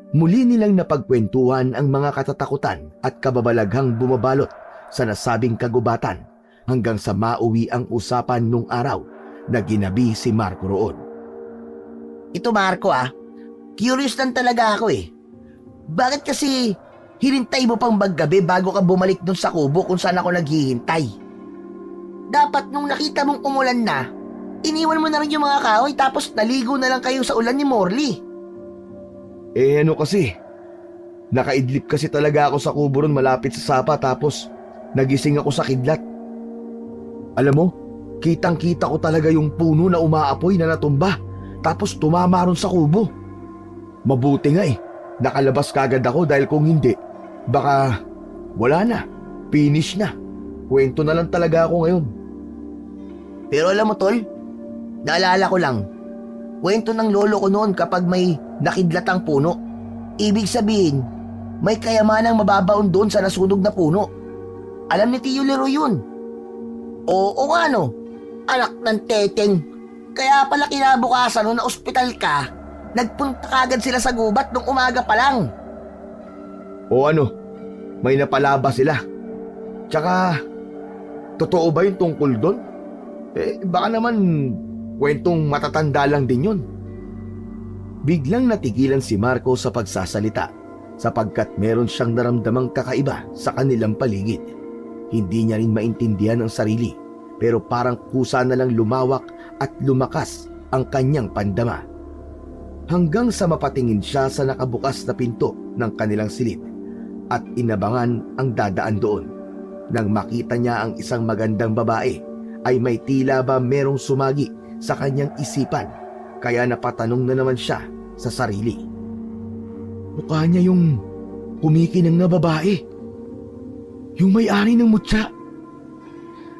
Muli nilang napagkwentuhan ang mga katatakutan at kababalaghang bumabalot sa nasabing kagubatan hanggang sa mauwi ang usapan nung araw na ginabi si Marco roon. Ito, Marco curious lang talaga ako eh. Bakit kasi hinintay mo pang maggabi bago ka bumalik dun sa kubo kung saan ako naghihintay? Dapat nung nakita mong umulan na, iniwan mo na rin yung mga kahoy tapos naligo na lang kayo sa ulan ni Morley. Ano kasi, nakaidlip kasi talaga ako sa kubo ron malapit sa sapa tapos nagising ako sa kidlat. Alam mo, kitang-kita ko talaga yung puno na umaapoy na natumba tapos tumama ron sa kubo. Mabuti nga nakalabas kagad ako dahil kung hindi, baka wala na, finish na. Kwento na lang talaga ako ngayon. Pero alam mo, Tol, naalala ko lang, kwento ng lolo ko noon kapag may nakidlatang puno. Ibig sabihin, may kayamanang mababaon doon sa nasunog na puno. Alam ni Tio Leroy yun. Oo nga no, anak ng teteng. Kaya pala kinabukasan nung na ospital ka, nagpunta kagad sila sa gubat nung umaga pa lang. O ano, may napalaba sila. Tsaka, totoo ba yung tungkol doon? Baka naman kwentong matatanda lang din yun. Biglang natigilan si Marco sa pagsasalita sapagkat meron siyang naramdamang kakaiba sa kanilang paligid. Hindi niya rin maintindihan ang sarili pero parang kusa na lang lumawak at lumakas ang kanyang pandama. Hanggang sa mapatingin siya sa nakabukas na pinto ng kanilang silid at inabangan ang dadaan doon. Nang makita niya ang isang magandang babae ay may tila ba merong sumagi sa kanyang isipan kaya napatanong na naman siya sa sarili. Mukha niya yung kumikinang na babae. Yung may-ari ng mutya.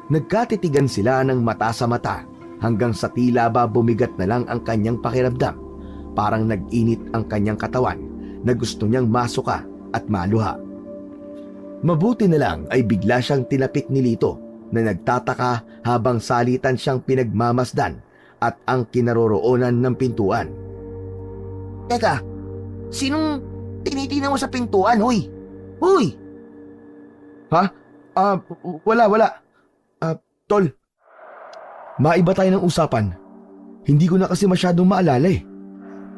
Nagkatitigan sila ng mata sa mata hanggang sa tila ba bumigat na lang ang kanyang pakiramdam. Parang nag-init ang kanyang katawan na gusto niyang masuka at maluha. Mabuti na lang ay bigla siyang tinapik ni Lito na nagtataka habang salitan siyang pinagmamasdan at ang kinaroroonan ng pintuan. Teka, sinong tinitingnan mo sa pintuan, huy? Huy! Ha? Wala. Tol, maiba tayo ng usapan. Hindi ko na kasi masyadong maalala eh.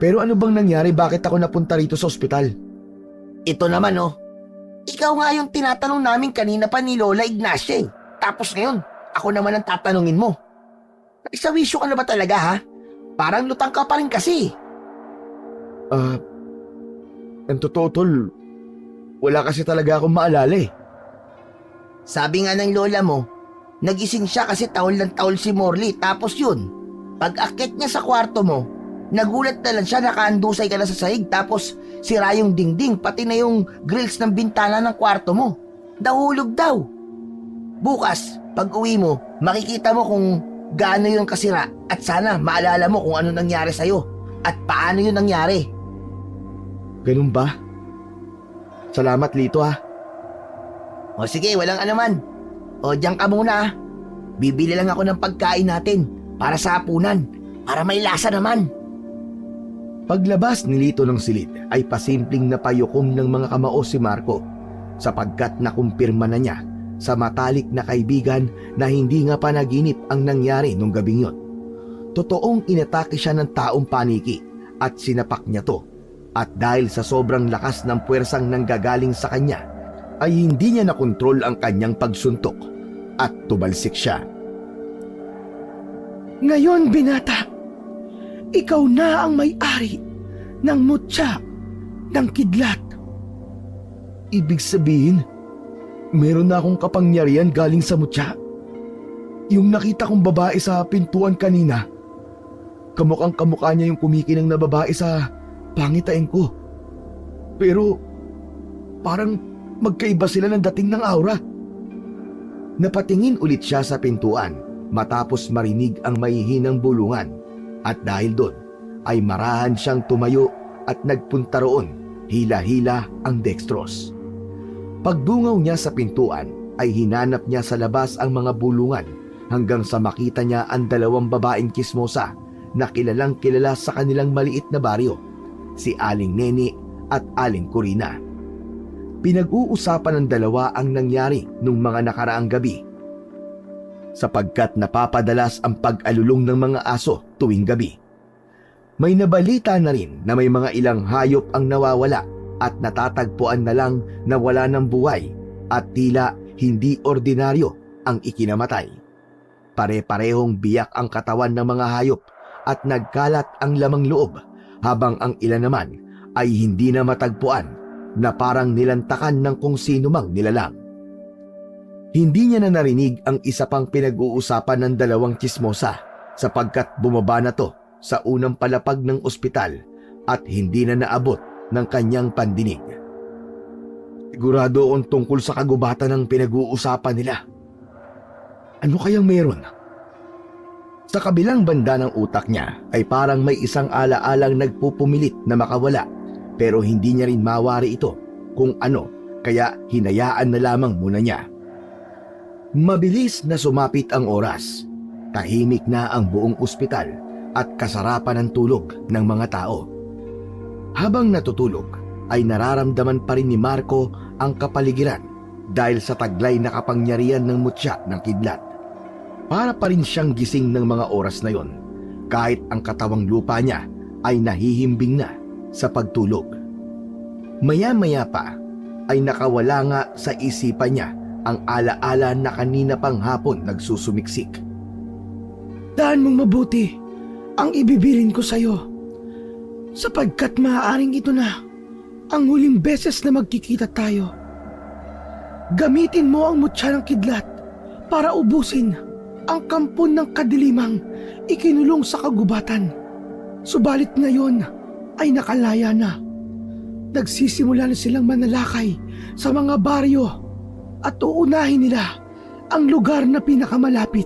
Pero ano bang nangyari, bakit ako napunta rito sa ospital? Ito naman ikaw nga yung tinatanong namin kanina pa ni Lola Ignacia. Tapos ngayon, ako naman ang tatanungin mo. Naisawisyo ka na ba talaga ha? Parang lutang ka pa rin kasi. Ang totoo, Tol, wala kasi talaga akong maalala eh. Sabi nga ng lola mo, nagising siya kasi taol ng taol si Morley. Tapos yun, pag akit niya sa kwarto mo, nagulat na lang siya nakaandusay ka na sa sahig. Tapos sira yung dingding, pati na yung grills ng bintana ng kwarto mo. Nahulog daw. Bukas, pag uwi mo, makikita mo kung gaano yung kasira at sana maalala mo kung ano nangyari sa'yo at paano yun nangyari. Ganun ba? Salamat, Lito ha. O sige, walang anuman. O diyan ka muna ah. Bibili lang ako ng pagkain natin para sa hapunan, para may lasa naman. Paglabas ni Lito ng silid ay pasimpleng napayukom ng mga kamao si Marco sapagkat nakumpirma na niya sa matalik na kaibigan na hindi nga panaginip ang nangyari nung gabing yun. Totoong inatake siya ng taong paniki at sinapak niya to. At dahil sa sobrang lakas ng puwersang nanggagaling sa kanya, ay hindi niya nakontrol ang kanyang pagsuntok at tumalsik siya. Ngayon, binata, ikaw na ang may-ari ng mutya ng kidlat. Ibig sabihin, meron na akong kapangyarihan galing sa mutya. Yung nakita kong babae sa pintuan kanina, kamukhang kamukha niya yung kumikinang na babae sa pangitain ko. Pero parang magkaiba sila ng dating ng aura. Napatingin ulit siya sa pintuan matapos marinig ang mahihinang bulungan at dahil doon ay marahan siyang tumayo at nagpunta roon, hila-hila ang dextrose. Pagdungaw niya sa pintuan ay hinanap niya sa labas ang mga bulungan hanggang sa makita niya ang dalawang babaeng kismosa na kilalang kilala sa kanilang maliit na baryo, si Aling Neni at Aling Corina. Pinag-uusapan ng dalawa ang nangyari nung mga nakaraang gabi sapagkat napapadalas ang pag-alulong ng mga aso tuwing gabi. May nabalita na rin na may mga ilang hayop ang nawawala at natatagpuan na lang na wala ng buhay at tila hindi ordinaryo ang ikinamatay. Pare-parehong biyak ang katawan ng mga hayop at nagkalat ang lamang loob habang ang ilan naman ay hindi na matagpuan na parang nilantakan ng kung sino mang nilalang. Hindi niya na narinig ang isa pang pinag-uusapan ng dalawang tsismosa sapagkat bumaba na to sa unang palapag ng ospital at hindi na naabot ng kanyang pandinig. Sigurado akong tungkol sa kagubatan ng pinag-uusapan nila. Ano kayang meron? Sa kabilang banda ng utak niya ay parang may isang ala-alang nagpupumilit na makawala pero hindi niya rin mawari ito kung ano kaya hinayaan na lamang muna niya. Mabilis na sumapit ang oras. Tahimik na ang buong ospital at kasarapan ng tulog ng mga tao. Habang natutulog ay nararamdaman pa rin ni Marco ang kapaligiran dahil sa taglay na kapangyarihan ng mutya ng kidlat. Para pa rin siyang gising ng mga oras na yon kahit ang katawang lupa niya ay nahihimbing na sa pagtulog. Maya-maya pa ay nakawala nga sa isipan niya ang ala-ala na kanina pang hapon nagsusumiksik. Daan mong mabuti ang ibibilin ko sa'yo sapagkat maaaring ito na ang huling beses na magkikita tayo. Gamitin mo ang mutya ng kidlat para ubusin ang kampon ng kadilimang ikinulong sa kagubatan. Subalit ngayon ay nakalaya na. Nagsisimula na silang manalakay sa mga baryo at uunahin nila ang lugar na pinakamalapit,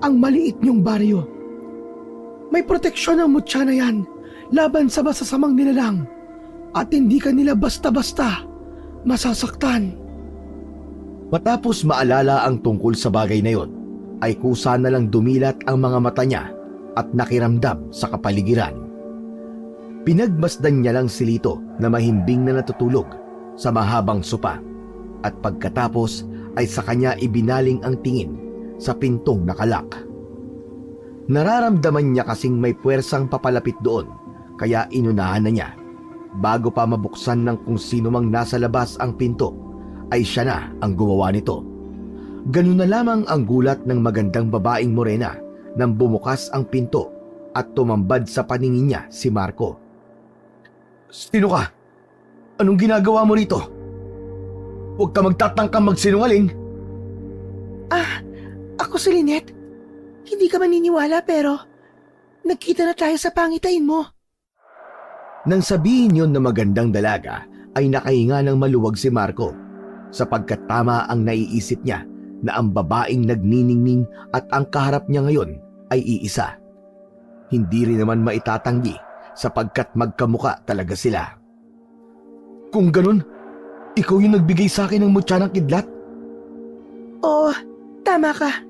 ang maliit niyong baryo. May proteksyon ang mutya na yan laban sa masasamang nilalang at hindi ka nila basta-basta masasaktan. Matapos maalala ang tungkol sa bagay na yon, ay kusa na lang dumilat ang mga mata niya at nakiramdam sa kapaligiran. Pinagmasdan niya lang si Lito na mahimbing na natutulog sa mahabang sopa at pagkatapos ay sa kanya ibinaling ang tingin sa pintong nakalak. Nararamdaman niya kasing may puwersang papalapit doon kaya inunahan na niya. Bago pa mabuksan ng kung sino mang nasa labas ang pinto ay siya na ang gumawa nito. Ganun na lamang ang gulat ng magandang babaeng morena nang bumukas ang pinto at tumambad sa paningin niya si Marco. Sino ka? Anong ginagawa mo rito? Huwag ka magtatangkang magsinungaling. Ako si Lynette. Hindi ka maniniwala pero nagkita na tayo sa pangitain mo. Nang sabihin yon na magandang dalaga ay nakahinga ng maluwag si Marco sapagkat tama ang naiisip niya na ang babaeng nagniningning at ang kaharap niya ngayon ay iisa. Hindi rin naman maitatanggi sapagkat magkamuka talaga sila. Kung ganun, Ikaw yung nagbigay sa akin ng mutya ng kidlat? Oo, tama ka.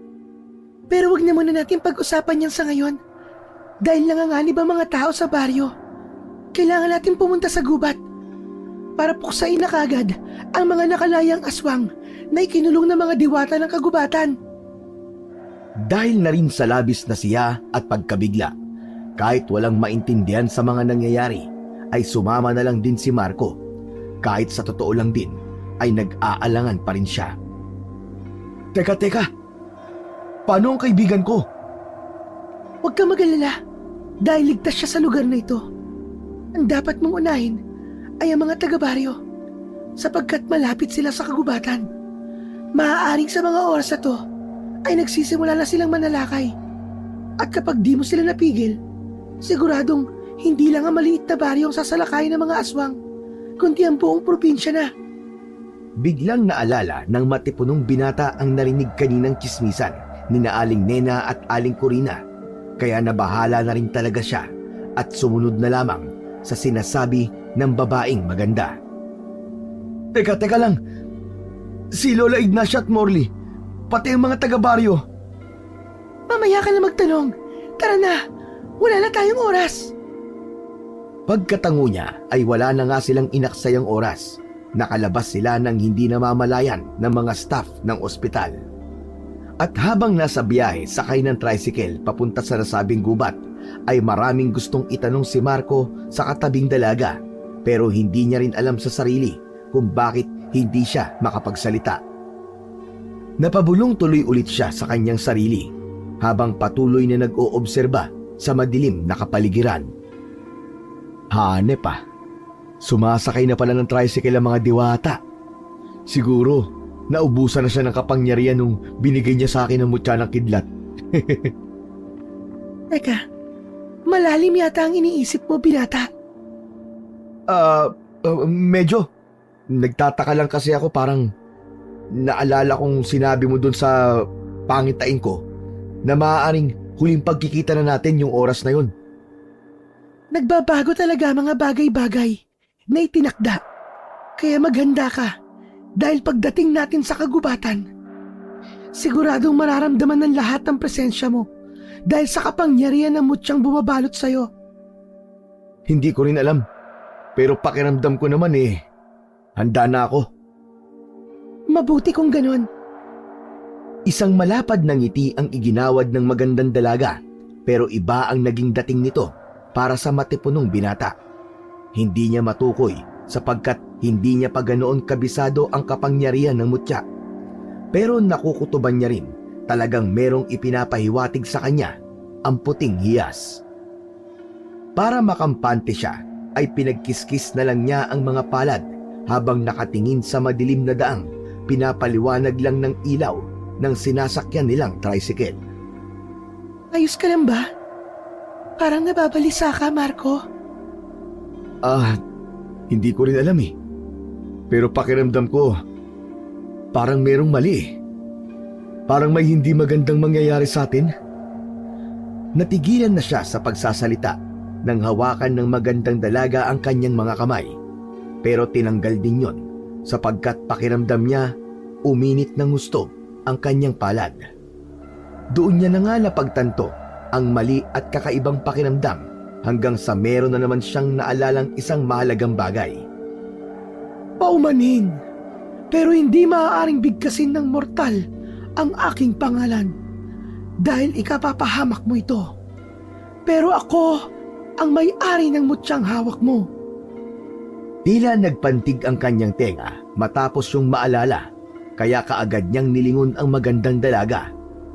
Pero wag na muna natin pag-usapan yan sa ngayon. Dahil nanganganib ang mga tao sa baryo. Kailangan natin pumunta sa gubat para puksain na kagad ang mga nakalayang aswang na ikinulong ng mga diwata ng kagubatan. Dahil na rin sa labis na siya at pagkabigla, kahit walang maintindihan sa mga nangyayari, ay sumama na lang din si Marco. Kahit sa totoo lang din, ay nag-aalangan pa rin siya. Teka. Paano ang kaibigan ko? Huwag ka mag-alala dahil ligtas siya sa lugar na ito. Ang dapat mong unahin ay ang mga taga-baryo sapagkat malapit sila sa kagubatan. Maaaring sa mga oras na to ay nagsisimula na silang manalakay. At kapag di mo sila napigil, siguradong hindi lang ang maliit na baryo ang sasalakayin ng mga aswang, kundi ang buong probinsya na. Biglang naalala ng matipunong binata ang narinig kaninang tsismisan ni na Aling Nena at Aling Corina, kaya nabahala na rin talaga siya at sumunod na lamang sa sinasabi ng babaeng maganda. Teka lang, si Lola Ignacia at Morley, pati ang mga taga-baryo. Mamaya ka na magtanong. Tara na, wala na tayong oras. Pagkatango niya ay wala na nga silang inaksayang oras. Nakalabas sila ng hindi namamalayan ng mga staff ng ospital. At habang nasa biyahe sakay ng tricycle papunta sa nasabing gubat, ay maraming gustong itanong si Marco sa katabing dalaga, pero hindi niya rin alam sa sarili kung bakit hindi siya makapagsalita. Napabulong tuloy ulit siya sa kanyang sarili habang patuloy na nag-oobserba sa madilim na kapaligiran. Hanep pa. Sumasakay na pala ng tricycle ang mga diwata. Siguro, naubusan na siya ng kapangyarihan nung binigay niya sa akin ang mutya ng kidlat. Teka, malalim yata ang iniisip mo, binata. Medyo. Nagtataka lang kasi ako, parang naalala kong sinabi mo dun sa pangitain ko na maaaring huling pagkikita na natin yung oras na yun. Nagbabago talaga mga bagay-bagay na itinakda. Kaya maghanda ka dahil pagdating natin sa kagubatan, siguradong mararamdaman ng lahat ang presensya mo dahil sa kapangyarihan ng mutyang bumabalot sa'yo. Hindi ko rin alam, pero pakiramdam ko naman handa na ako. Mabuti kung ganon. Isang malapad na ngiti ang iginawad ng magandang dalaga, pero iba ang naging dating nito para sa matipunong binata. Hindi niya matukoy sapagkat hindi niya pa ganoon kabisado ang kapangyarihan ng mutya. Pero nakukutuban niya rin, talagang merong ipinapahiwatig sa kanya ang puting hiyas. Para makampante siya, ay pinagkiskis na lang niya ang mga palad habang nakatingin sa madilim na daang pinapaliwanag lang ng ilaw ng sinasakyan nilang tricycle. Ayos ka lang ba? Parang nababalisa ka, Marco. Hindi ko rin alam Pero pakiramdam ko, parang merong mali Parang may hindi magandang mangyayari sa atin. Natigilan na siya sa pagsasalita nang hawakan ng magandang dalaga ang kanyang mga kamay. Pero tinanggal din yon sapagkat pakiramdam niya uminit ng gusto ang kanyang palad. Doon niya na nga napagtanto ang mali at kakaibang pakiramdam hanggang sa meron na naman siyang naalalang isang mahalagang bagay. Paumanin, pero hindi maaaring bigkasin ng mortal ang aking pangalan dahil ikapapahamak mo ito. Pero ako ang may-ari ng mutyang hawak mo. Tila nagpantig ang kanyang tenga matapos yung maalala, kaya kaagad niyang nilingon ang magandang dalaga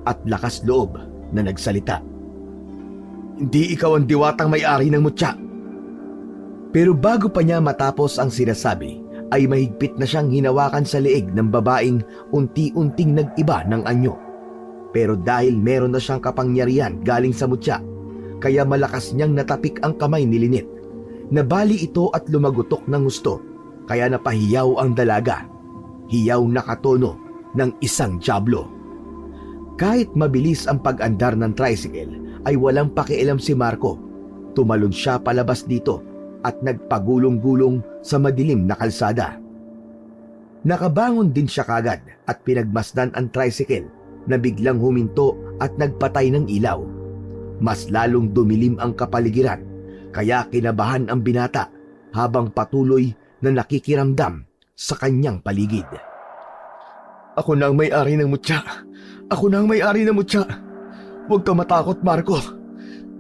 at lakas loob na nagsalita. Hindi ikaw ang diwatang may-ari ng mutya. Pero bago pa niya matapos ang sinasabi, ay mahigpit na siyang hinawakan sa leeg ng babaeng unti-unting nag-iba ng anyo. Pero dahil meron na siyang kapangyarihan galing sa mutya, kaya malakas niyang natapik ang kamay ni Lynette. Nabali ito at lumagutok ng gusto, kaya napahiyaw ang dalaga. Hiyaw na katono ng isang dyablo. Kahit mabilis ang pag-andar ng tricycle, ay walang pakialam si Marco. Tumalon siya palabas dito at nagpagulong-gulong sa madilim na kalsada. Nakabangon din siya kagad at pinagmasdan ang tricycle na biglang huminto at nagpatay ng ilaw. Mas lalong dumilim ang kapaligiran kaya kinabahan ang binata habang patuloy na nakikiramdam sa kanyang paligid. Ako na ang may-ari ng mutya. Ako na ang may-ari ng mutya. Huwag ka matakot, Marco.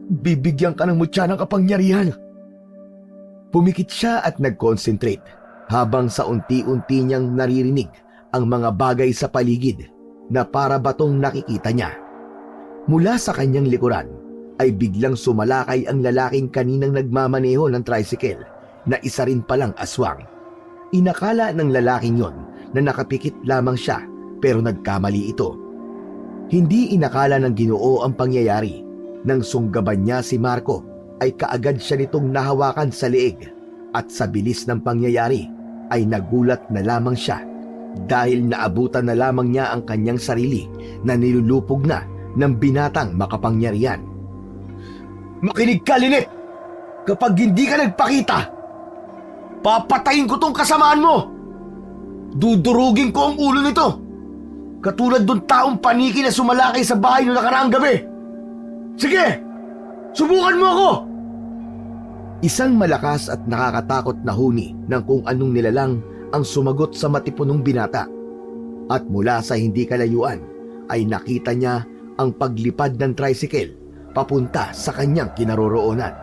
Bibigyan ka ng mutya ng kapangyarihan. Pumikit siya at nag-concentrate habang sa unti-unti niyang naririnig ang mga bagay sa paligid na para batong nakikita niya. Mula sa kanyang likuran ay biglang sumalakay ang lalaking kaninang nagmamaneho ng tricycle na isa rin palang aswang. Inakala ng lalaking yon na nakapikit lamang siya pero nagkamali ito. Hindi inakala ng Ginoo ang pangyayari. Nang sunggaban niya si Marco ay kaagad siya nitong nahawakan sa leeg at sa bilis ng pangyayari ay nagulat na lamang siya dahil naabutan na lamang niya ang kanyang sarili na nilulupog na ng binatang makapangyarihan. Makinig ka, Lynette! Kapag hindi ka nagpakita, papatayin ko tong kasamaan mo! Dudurugin ko ang ulo nito! Katulad dun taong paniki na sumalakay sa bahay noong nakaraang gabi! Sige! Subukan mo ako! Isang malakas at nakakatakot na huni ng kung anong nilalang ang sumagot sa matipunong binata. At mula sa hindi kalayuan ay nakita niya ang paglipad ng tricycle papunta sa kanyang kinaroroonan.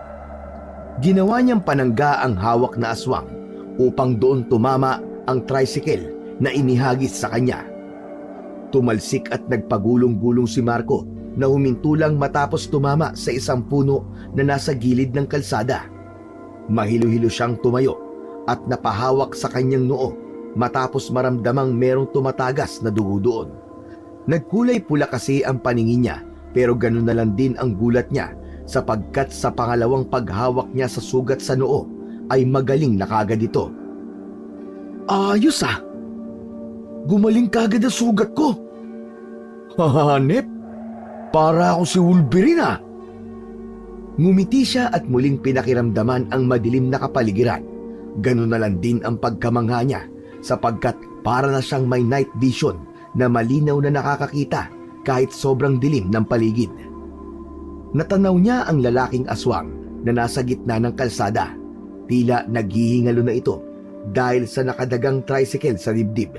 Ginawa niyang panangga ang hawak na aswang upang doon tumama ang tricycle na inihagis sa kanya. Tumalsik at nagpagulong-gulong si Marco na huminto lang matapos tumama sa isang puno na nasa gilid ng kalsada. Mahilo-hilo siyang tumayo at napahawak sa kanyang noo matapos maramdamang merong tumatagas na dugo doon. Nagkulay pula kasi ang paningin niya pero ganun na lang din ang gulat niya sapagkat sa pangalawang paghawak niya sa sugat sa noo ay magaling na kagad ito. Ayos ah! Gumaling kagad ang sugat ko! Hahanep! Para ako si Wolverine ah! Ngumiti siya at muling pinakiramdaman ang madilim na kapaligiran. Ganun na lang din ang pagkamangha niya sapagkat para na siyang may night vision na malinaw na nakakakita kahit sobrang dilim ng paligid. Natanaw niya ang lalaking aswang na nasa gitna ng kalsada. Tila naghihingalo na ito dahil sa nakadagang tricycle sa dibdib.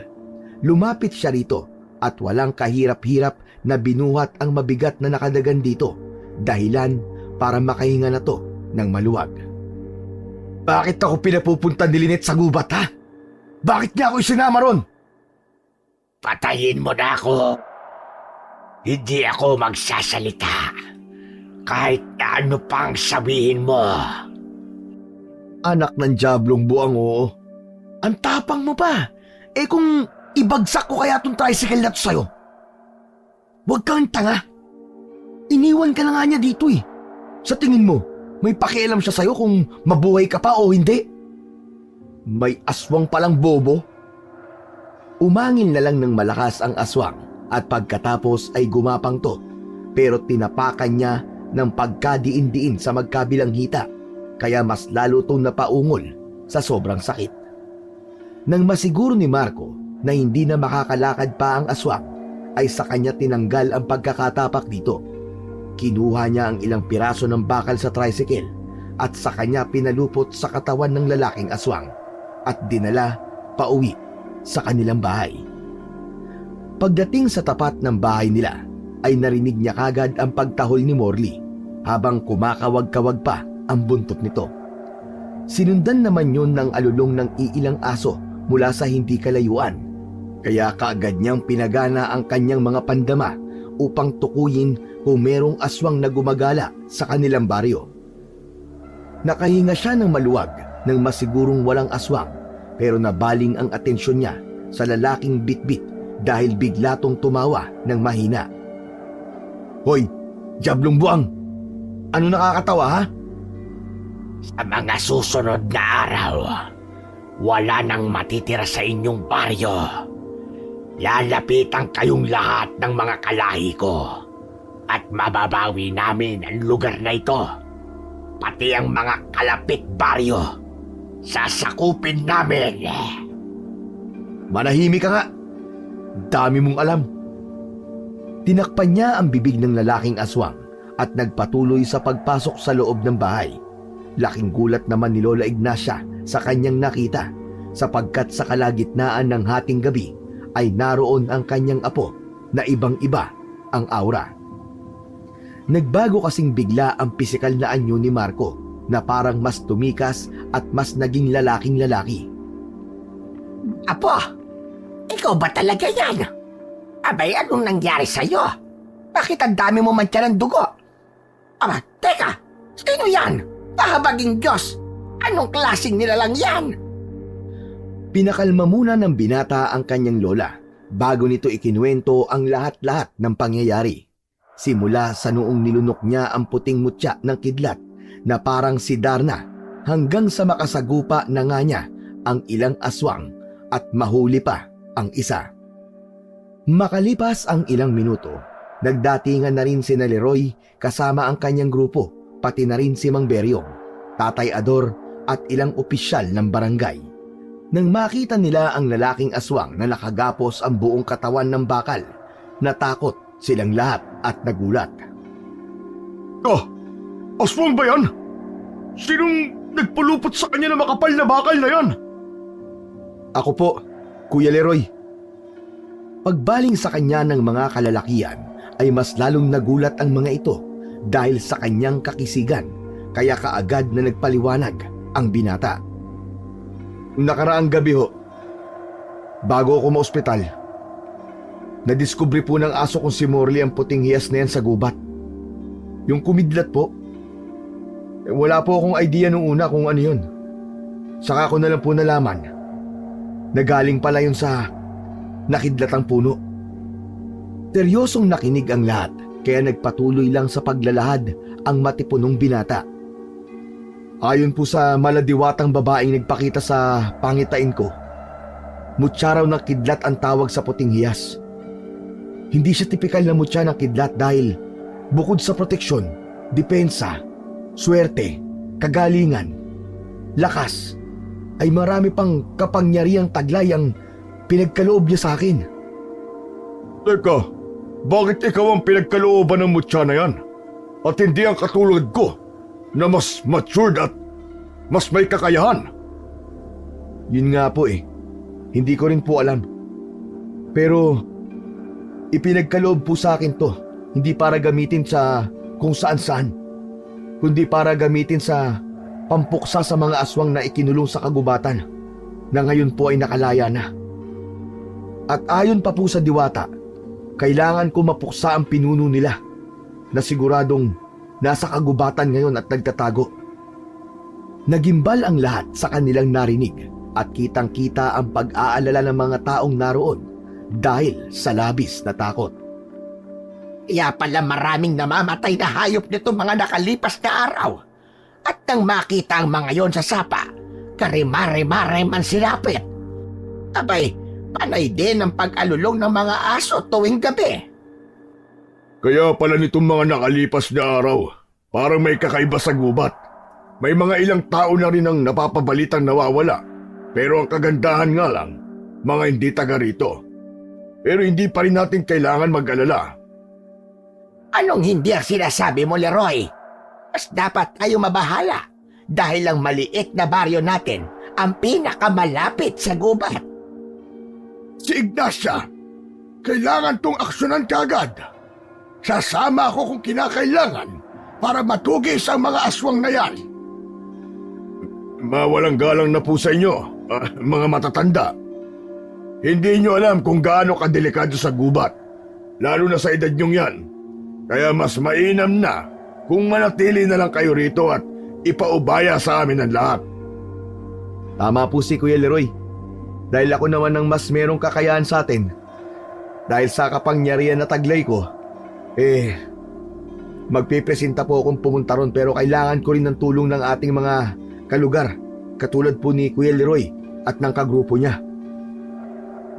Lumapit siya rito at walang kahirap-hirap na binuhat ang mabigat na nakadagan dito, dahilan para makahinga na to ng maluwag. Bakit ako pinapupunta ni Lynette sa gubat, ha? Bakit niya ako isinama ron? Patayin mo na ako. Hindi ako magsasalita. Kahit ano pang sabihin mo. Anak ng diablong buang, oo. Ang tapang mo pa. Eh kung ibagsak ko kaya tong tricycle na to sa'yo. Huwag kang tanga. Iniwan ka na nga niya dito eh. Sa tingin mo, may pakialam siya sa'yo kung mabuhay ka pa o hindi? May aswang palang bobo. Umangin na lang ng malakas ang aswang at pagkatapos ay gumapang to pero tinapakan niya ng pagkadiin-diin sa magkabilang hita kaya mas lalo tong napaungol sa sobrang sakit. Nang masiguro ni Marco na hindi na makakalakad pa ang aswang ay sa kanya tinanggal ang pagkakatapak dito. Kinuha niya ang ilang piraso ng bakal sa tricycle at sa kanya pinalupot sa katawan ng lalaking aswang at dinala pauwi sa kanilang bahay. Pagdating sa tapat ng bahay nila ay narinig niya kagad ang pagtahol ni Morley habang kumakawag-kawag pa ang buntot nito. Sinundan naman yun ng alulong ng iilang aso mula sa hindi kalayuan, kaya kaagad niyang pinagana ang kanyang mga pandama upang tukuyin kung merong aswang na gumagala sa kanilang baryo. Nakahinga siya ng maluwag nang masigurong walang aswang pero nabaling ang atensyon niya sa lalaking bitbit dahil bigla tong tumawa ng mahina. Hoy, diablong buang! Ano nakakatawa, ha? Sa mga susunod na araw, wala nang matitira sa inyong baryo. Lalapitan kayong lahat ng mga kalahi ko at mababawi namin ang lugar na ito. Pati ang mga kalapit baryo, sasakupin namin. Manahimik ka nga. Dami mong alam. Tinakpan niya ang bibig ng lalaking aswang at nagpatuloy sa pagpasok sa loob ng bahay. Laking gulat naman ni Lola Ignacia sa kanyang nakita sapagkat sa kalagitnaan ng hating gabi ay naroon ang kanyang apo na ibang-iba ang aura. Nagbago kasing bigla ang pisikal na anyo ni Marco na parang mas tumikas at mas naging lalaking lalaki. Apo, ikaw ba talaga yan? Abay, anong nangyari sa'yo? Bakit ang dami mo mantya ng dugo? Aba, teka, sino yan? Pahabaging Diyos, anong klaseng nilalang yan? Pinakalma muna ng binata ang kanyang lola bago nito ikinuwento ang lahat-lahat ng pangyayari. Simula sa noong nilunok niya ang puting mutya ng kidlat na parang si Darna hanggang sa makasagupa na nga niya ang ilang aswang at mahuli pa ang isa. Makalipas ang ilang minuto, nagdatingan na rin si Leroy kasama ang kanyang grupo, pati na rin si Mang Beryong, Tatay Ador at ilang opisyal ng barangay. Nang makita nila ang lalaking aswang na nakagapos ang buong katawan ng bakal, natakot silang lahat at nagulat. Aswang ba yan? Sinong nagpulupot sa kanya na makapal na bakal na yan? Ako po, Kuya Leroy. Pagbaling sa kanya ng mga kalalakian ay mas lalong nagulat ang mga ito dahil sa kanyang kakisigan, kaya kaagad na nagpaliwanag ang binata. Nakaraang gabi ho, bago ako maospital, nadiskubre po ng aso kong si Morley ang puting hiyas na yan sa gubat. Yung kumidlat po. Wala po akong idea nung una kung ano yun. Saka ko na lang po nalaman. Nagaling pala yun sa nakidlatang puno. Seryosong nakinig ang lahat kaya nagpatuloy lang sa paglalahad ang matipunong binata. Ayon po sa maladiwatang babaeng nagpakita sa pangitain ko, mutya raw ng kidlat ang tawag sa puting hiyas. Hindi siya tipikal na mutya ng kidlat dahil bukod sa proteksyon, depensa, swerte, kagalingan, lakas, ay marami pang kapangyarihang taglay ang pinagkaloob niya sa akin. Teka, bakit ikaw ang pinagkalooban ng mutya na yan? At hindi ang katulad ko na mas matured at mas may kakayahan? Yun nga po eh, hindi ko rin po alam. Pero ipinagkaloob po sa akin to, hindi para gamitin sa kung saan-saan, kundi para gamitin sa pampuksa sa mga aswang na ikinulong sa kagubatan na ngayon po ay nakalaya na. At ayon pa po sa diwata, kailangan ko mapuksa ang pinuno nila na siguradong nasa kagubatan ngayon at nagtatago. Nagimbal ang lahat sa kanilang narinig at kitang-kita ang pag-aalala ng mga taong naroon dahil sa labis na takot. Kaya pala maraming namamatay na hayop nito mga nakalipas na araw. At nang makita ang mga yon sa sapa, karimare-mare man silapit. Abay, panay din ang pag-alulong ng mga aso tuwing gabi. Kaya pala nitong mga nakalipas na araw, parang may kakaiba sa gubat. May mga ilang tao na rin ang napapabalitang nawawala. Pero ang kagandahan nga lang, mga hindi taga rito. Pero hindi pa rin natin kailangan mag-alala. Anong hindi ang sinasabi mo, Leroy? Mas dapat tayo mabahala dahil ang maliit na baryo natin ang pinakamalapit sa gubat. Si Ignacia, kailangan tong aksyonan kaagad. Sasama ako kung kinakailangan para matugis ang mga aswang na yan. Mawalang galang na po sa inyo, mga matatanda. Hindi nyo alam kung gaano kadelikado sa gubat, lalo na sa edad nyong yan. Kaya mas mainam na kung manatili na lang kayo rito at ipaubaya sa amin ang lahat. Tama po si Kuya Leroy. Dahil ako naman ang mas merong kakayahan sa atin. Dahil sa kapangyarihan na taglay ko, magpipresenta po akong pumunta ron pero kailangan ko rin ng tulong ng ating mga kalugar, katulad po ni Kuya Leroy at ng kagrupo niya.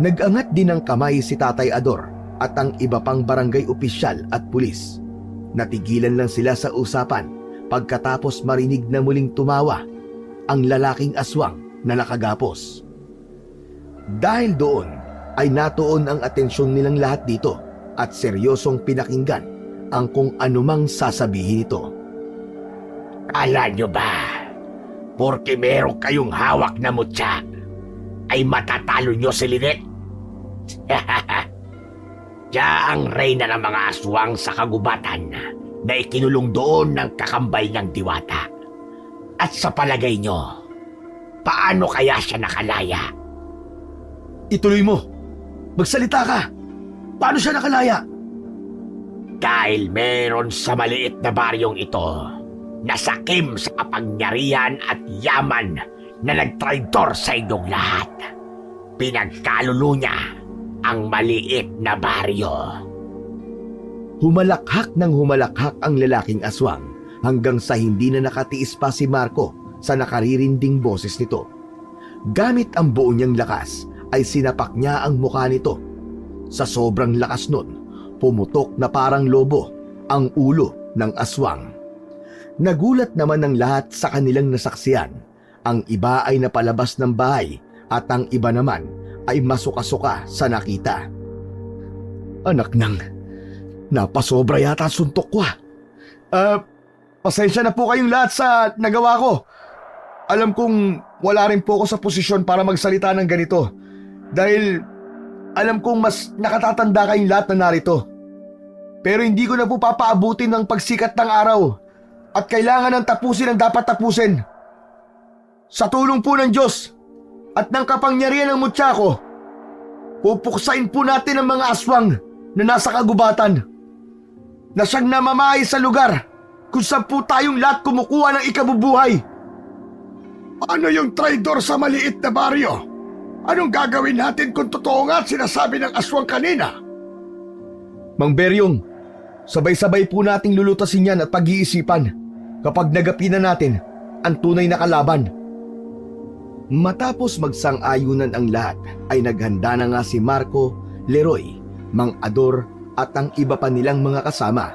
Nag-angat din ng kamay si Tatay Ador at ang iba pang barangay opisyal at pulis. Natigilan lang sila sa usapan pagkatapos marinig na muling tumawa ang lalaking aswang na nakagapos. Dahil doon ay natuon ang atensyon nilang lahat dito at seryosong pinakinggan ang kung anumang sasabihin ito. Kala nyo ba, porke meron kayong hawak na mutya, ay matatalo nyo si Lynette? Siya ang reyna ng mga aswang sa kagubatan na ikinulong doon ng kakambay niyang diwata. At sa palagay nyo, paano kaya siya nakalaya? Ituloy mo! Magsalita ka! Paano siya nakalaya? Dahil meron sa maliit na baryong ito na sakim sa kapangyarihan at yaman na nagtraidor sa inyong lahat. Pinagkalulo niya ang maliit na baryo. Humalakhak ng humalakhak ang lalaking aswang hanggang sa hindi na nakatiis pa si Marco sa nakaririnding boses nito. Gamit ang buo niyang lakas ay sinapak niya ang mukha nito. Sa sobrang lakas nun, pumutok na parang lobo ang ulo ng aswang. Nagulat naman ang lahat sa kanilang nasaksiyan. Ang iba ay napalabas ng bahay at ang iba naman ay masuka-suka sa nakita. Anak nang, napasobra yata suntok ko. Pasensya na po kayong lahat sa nagawa ko. Alam kong wala rin po ako sa posisyon para magsalita ng ganito. Dahil alam kong mas nakatatanda kayong lahat na narito. Pero hindi ko na po papaabutin ng pagsikat ng araw at kailangan ng tapusin ang dapat tapusin. Sa tulong po ng Diyos at ng kapangyarihan ng mutya ko, pupuksain po natin ang mga aswang na nasa kagubatan na siyang namamahay sa lugar kung saan po tayong lahat kumukuha ng ikabubuhay. Ano yung traidor sa maliit na baryo? Anong gagawin natin kung totoo nga at sinasabi ng aswang kanina? Mang Beryong, sabay-sabay po nating lulutasin yan at pag-iisipan kapag nagapi na natin ang tunay na kalaban. Matapos magsang-ayunan ang lahat ay naghanda na nga si Marco, Leroy, Mang Ador at ang iba pa nilang mga kasama.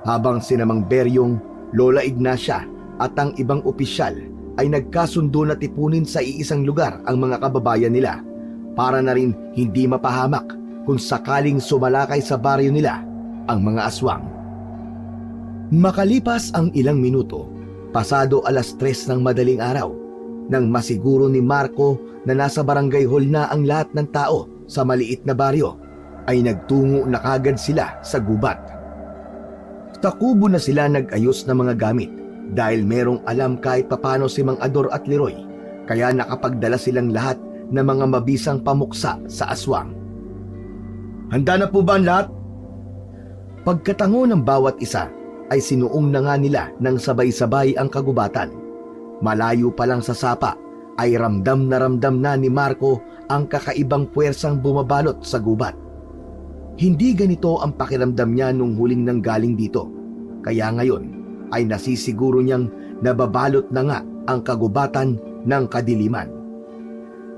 Habang sina Mang Beryong, Lola Ignacia at ang ibang opisyal ay nagkasundo na tipunin sa iisang lugar ang mga kababayan nila para na rin hindi mapahamak kung sakaling sumalakay sa baryo nila ang mga aswang. Makalipas ang ilang minuto, pasado 3:00 ng madaling araw, nang masiguro ni Marco na nasa barangay hall na ang lahat ng tao sa maliit na baryo, ay nagtungo na kagad sila sa gubat. Takubo na sila nag-ayos ng mga gamit dahil merong alam kahit papano si Mang Ador at Leroy, kaya nakapagdala silang lahat ng mga mabisang pamuksa sa aswang. Handa na po ba ang lahat? Pagkatango ng bawat isa ay sinuong na nga nila ng sabay-sabay ang kagubatan. Malayo pa lang sa sapa ay ramdam na ni Marco ang kakaibang puwersang bumabalot sa gubat. Hindi ganito ang pakiramdam niya nung huling nanggaling dito, kaya ngayon ay nasisiguro niyang nababalot na nga ang kagubatan ng kadiliman.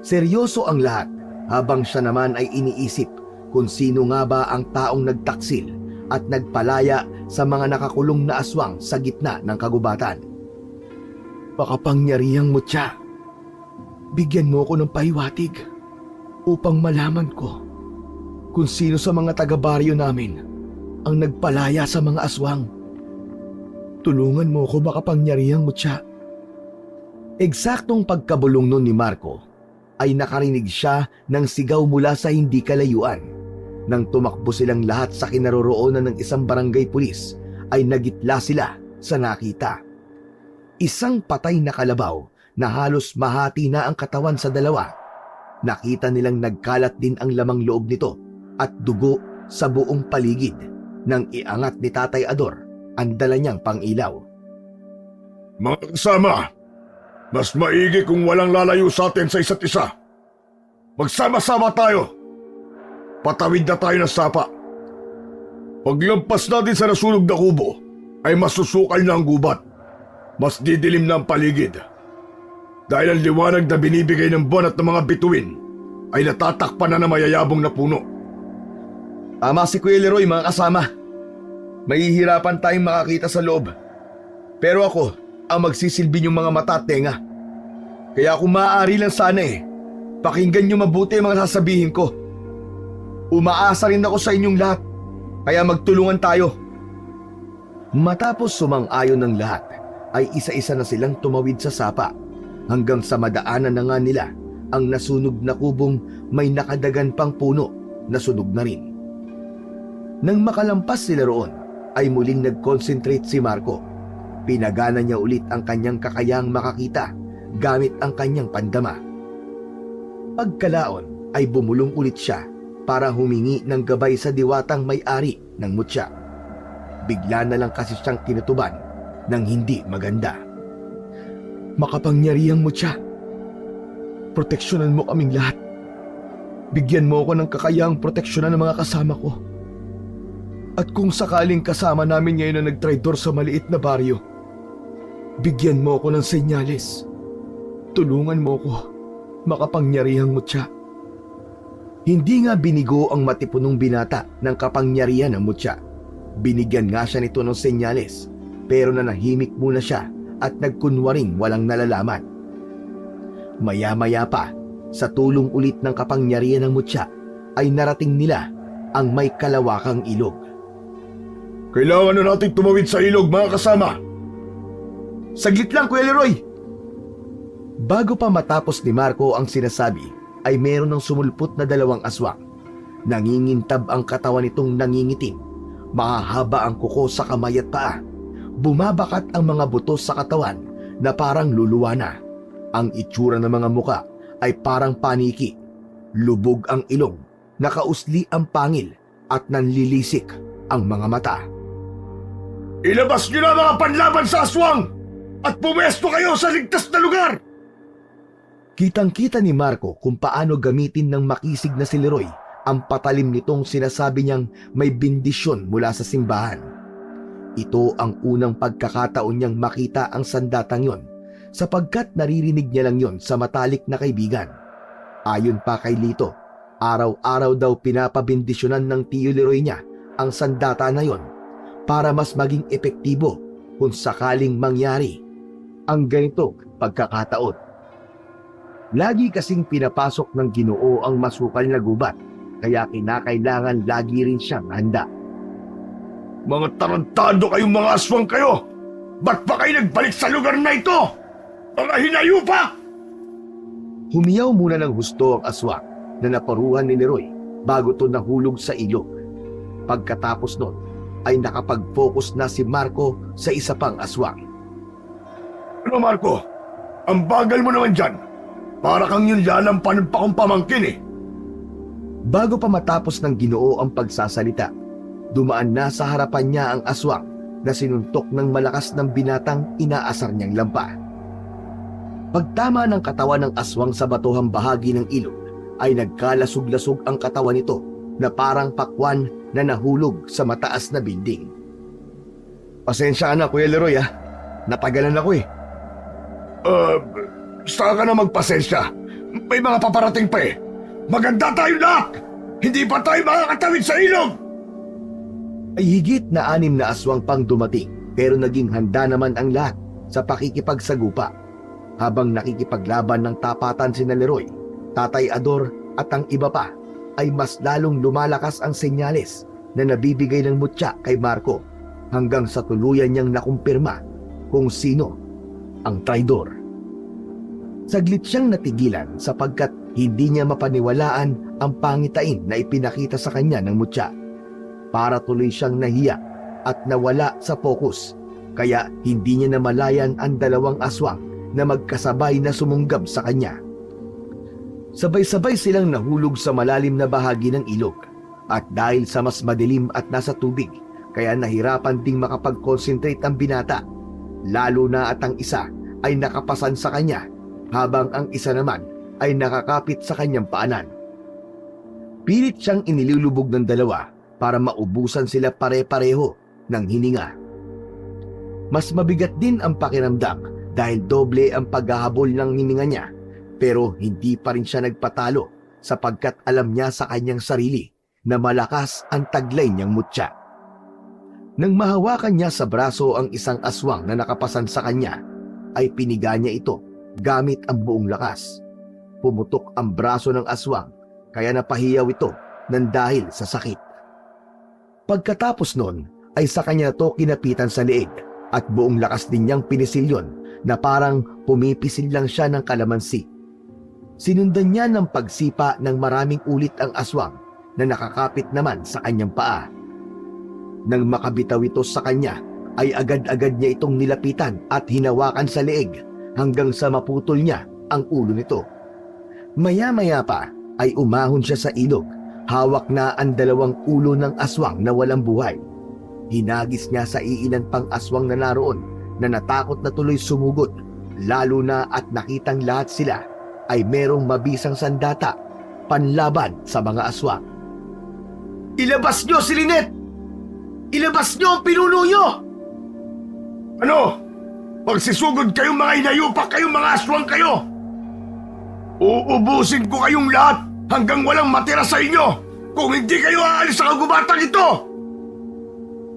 Seryoso ang lahat habang siya naman ay iniisip kung sino nga ba ang taong nagtaksil at nagpalaya sa mga nakakulong na aswang sa gitna ng kagubatan. Makapangyarihang mutya, bigyan mo ko ng pahiwatig upang malaman ko kung sino sa mga taga-baryo namin ang nagpalaya sa mga aswang. Tulungan mo ko, makapangyarihang mutya. Eksaktong pagkabulong nun ni Marco ay nakarinig siya ng sigaw mula sa hindi kalayuan. Nang tumakbo silang lahat sa kinaroroonan ng isang barangay pulis ay nagitla sila sa nakita. Isang patay na kalabaw na halos mahati na ang katawan sa dalawa. Nakita nilang nagkalat din ang lamang loob nito at dugo sa buong paligid nang iangat ni Tatay Ador ang dala niyang pang-ilaw. Mga kasama, mas maigi kung walang lalayo sa atin sa isa't isa. Magsama-sama tayo. Patawid na tayo ng sapa. Paglampas natin sa nasunog na kubo, ay masusukal na ang gubat. Mas didilim na ang paligid. Dahil ang liwanag na binibigay ng buwan at ng mga bituin ay natatakpan na ng mayayabong na puno. Tama si Kuya Leroy, mga kasama. Mahihirapan tayong makakita sa loob. Pero ako ang magsisilbi niyong mga mata at tenga. Kaya kung maaari lang sana Pakinggan niyo mabuti ang mga sasabihin ko. Umaasa rin ako sa inyong lahat, kaya magtulungan tayo. Matapos sumang-ayon ng lahat, ay isa-isa na silang tumawid sa sapa hanggang sa madaanan na nga nila ang nasunog na kubong may nakadagan pang puno na sunog na rin. Nang makalampas sila roon, ay muling nag-concentrate si Marco. Pinagana niya ulit ang kanyang kakayahang makakita gamit ang kanyang pandama. Pagkalaon ay bumulong ulit siya para humingi ng gabay sa diwatang may-ari ng mutya. Bigla na lang kasi siyang kinutuban ng hindi maganda. Makapangyarihang mutya, proteksyonan mo kaming lahat. Bigyan mo ako ng kakayahang proteksyonan ng mga kasama ko. At kung sakaling kasama namin ngayon na nagtraidor sa maliit na baryo, bigyan mo ako ng senyales. Tulungan mo ko, makapangyarihang mutya. Hindi nga binigo ang matipunong binata ng kapangyarihan ng mutya. Binigyan nga siya nito ng senyales, pero nanahimik muna siya at nagkunwaring walang nalalaman. Maya-maya pa, sa tulong ulit ng kapangyarihan ng mutya, ay narating nila ang may kalawakang ilog. Kailangan na natin tumawid sa ilog, mga kasama. Saglit lang, Kuya Leroy! Bago pa matapos ni Marco ang sinasabi, ay meron ng sumulpot na dalawang aswang. Nangingintab ang katawan nitong nangingitim. Mahahaba ang kuko sa kamay at paa. Bumabakat ang mga buto sa katawan na parang luluwa na. Ang itsura ng mga muka ay parang paniki. Lubog ang ilong, nakausli ang pangil at nanlilisik ang mga mata. Ilabas niyo na mga panlaban sa aswang at pumesto kayo sa ligtas na lugar! Kitang-kita ni Marco kung paano gamitin ng makisig na si Leroy ang patalim nitong sinasabi niyang may bendisyon mula sa simbahan. Ito ang unang pagkakataon niyang makita ang sandatang yon, sapagkat naririnig niya lang yon sa matalik na kaibigan. Ayon pa kay Lito, araw-araw daw pinapabendisyonan ng tiyo Leroy niya ang sandata na yon para mas maging epektibo kung sakaling mangyari ang ganitong pagkakataon. Lagi kasing pinapasok ng Ginoo ang masukal na gubat, kaya kinakailangan lagi rin siyang handa. Mga tarantado kayong mga aswang kayo! Ba't pa kayo nagbalik sa lugar na ito? Mga hinayupa! Humiyaw muna ng husto ang aswang na naparuhan ni Leroy bago ito nahulog sa ilog. Pagkatapos nun, ay nakapag-focus na si Marco sa isa pang aswang. Ano, Marco? Ang bagal mo naman dyan. Para kang yung lalampanan pa kong pamangkin eh. Bago pa matapos ng Ginoo ang pagsasalita, dumaan na sa harapan niya ang aswang na sinuntok ng malakas ng binatang inaasar niyang lampa. Pagtama ng katawan ng aswang sa batuhang bahagi ng ilog, ay nagkalasog-lasog ang katawan nito na parang pakwan na nahulog sa mataas na building. Pasensya na, Kuya Leroy, ha? Natagalan ako eh. Saka ka na magpasensya. May mga paparating pa eh. Maganda tayo lahat! Hindi pa tayo makakatawid sa ilog! Ay higit na 6 na aswang pang dumating, pero naging handa naman ang lahat sa pakikipagsagupa. Habang nakikipaglaban ng tapatan sina Leroy, Tatay Ador at ang iba pa, ay mas lalong lumalakas ang senyales na nabibigay ng mutya kay Marco hanggang sa tuluyan niyang nakumpirma kung sino ang traidor. Saglit siyang natigilan sapagkat hindi niya mapaniwalaan ang pangitain na ipinakita sa kanya ng mutya. Para tuloy siyang nahiya at nawala sa focus, kaya hindi niya namalayan ang dalawang aswang na magkasabay na sumunggab sa kanya. Sabay-sabay silang nahulog sa malalim na bahagi ng ilog, at dahil sa mas madilim at nasa tubig, kaya nahirapan ding makapag-concentrate ang binata, lalo na at ang isa ay nakapasan sa kanya habang ang isa naman ay nakakapit sa kanyang paanan. Pilit siyang inilulubog ng dalawa para maubusan sila pare-pareho ng hininga. Mas mabigat din ang pakiramdam dahil doble ang paghahabol ng hininga niya, pero hindi pa rin siya nagpatalo sapagkat alam niya sa kanyang sarili na malakas ang taglay niyang mutya. Nang mahawakan niya sa braso ang isang aswang na nakapasan sa kanya, ay piniga niya ito gamit ang buong lakas. pumutok ang braso ng aswang kaya napahiyaw ito ng dahil sa sakit. Pagkatapos nun ay sa kanya to kinapitan sa leeg at buong lakas din niyang pinisilyon na parang pumipisil lang siya ng kalamansi. Sinundan niya ng pagsipa ng maraming ulit ang aswang na nakakapit naman sa kanyang paa. Nang makabitaw ito sa kanya, ay agad-agad niya itong nilapitan at hinawakan sa leeg hanggang sa maputol niya ang ulo nito. Maya-maya pa ay umahon siya sa ilog, hawak na ang dalawang ulo ng aswang na walang buhay. Hinagis niya sa iilan pang aswang na naroon na natakot na tuloy sumugod, lalo na at nakitang lahat sila ay merong mabisang sandata panlaban sa mga aswang. Ilabas nyo si Lynette! Ilabas nyo ang pinuno nyo! Ano? Magsisugod kayong mga inayupak kayong mga aswang kayo! Uubusin ko kayong lahat hanggang walang matira sa inyo kung hindi kayo aalis sa kagubatang ito!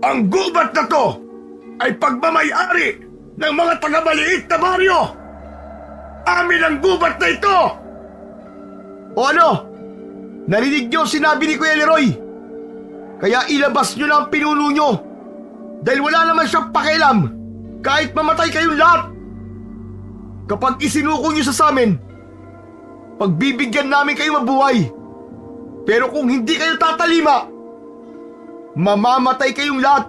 Ang gubat na to ay pagmamayari ng mga taga-maliit na baryo! Amin ang gubat na ito! O ano? Narinig niyo sinabi ni Kuya Leroy? Kaya ilabas niyo na ang pinuno niyo. Dahil wala naman siyang pakialam kahit mamatay kayong lahat. Kapag isinuko niyo sa amin, pagbibigyan namin kayo mabuhay. Pero kung hindi kayo tatalima, mamamatay kayong lahat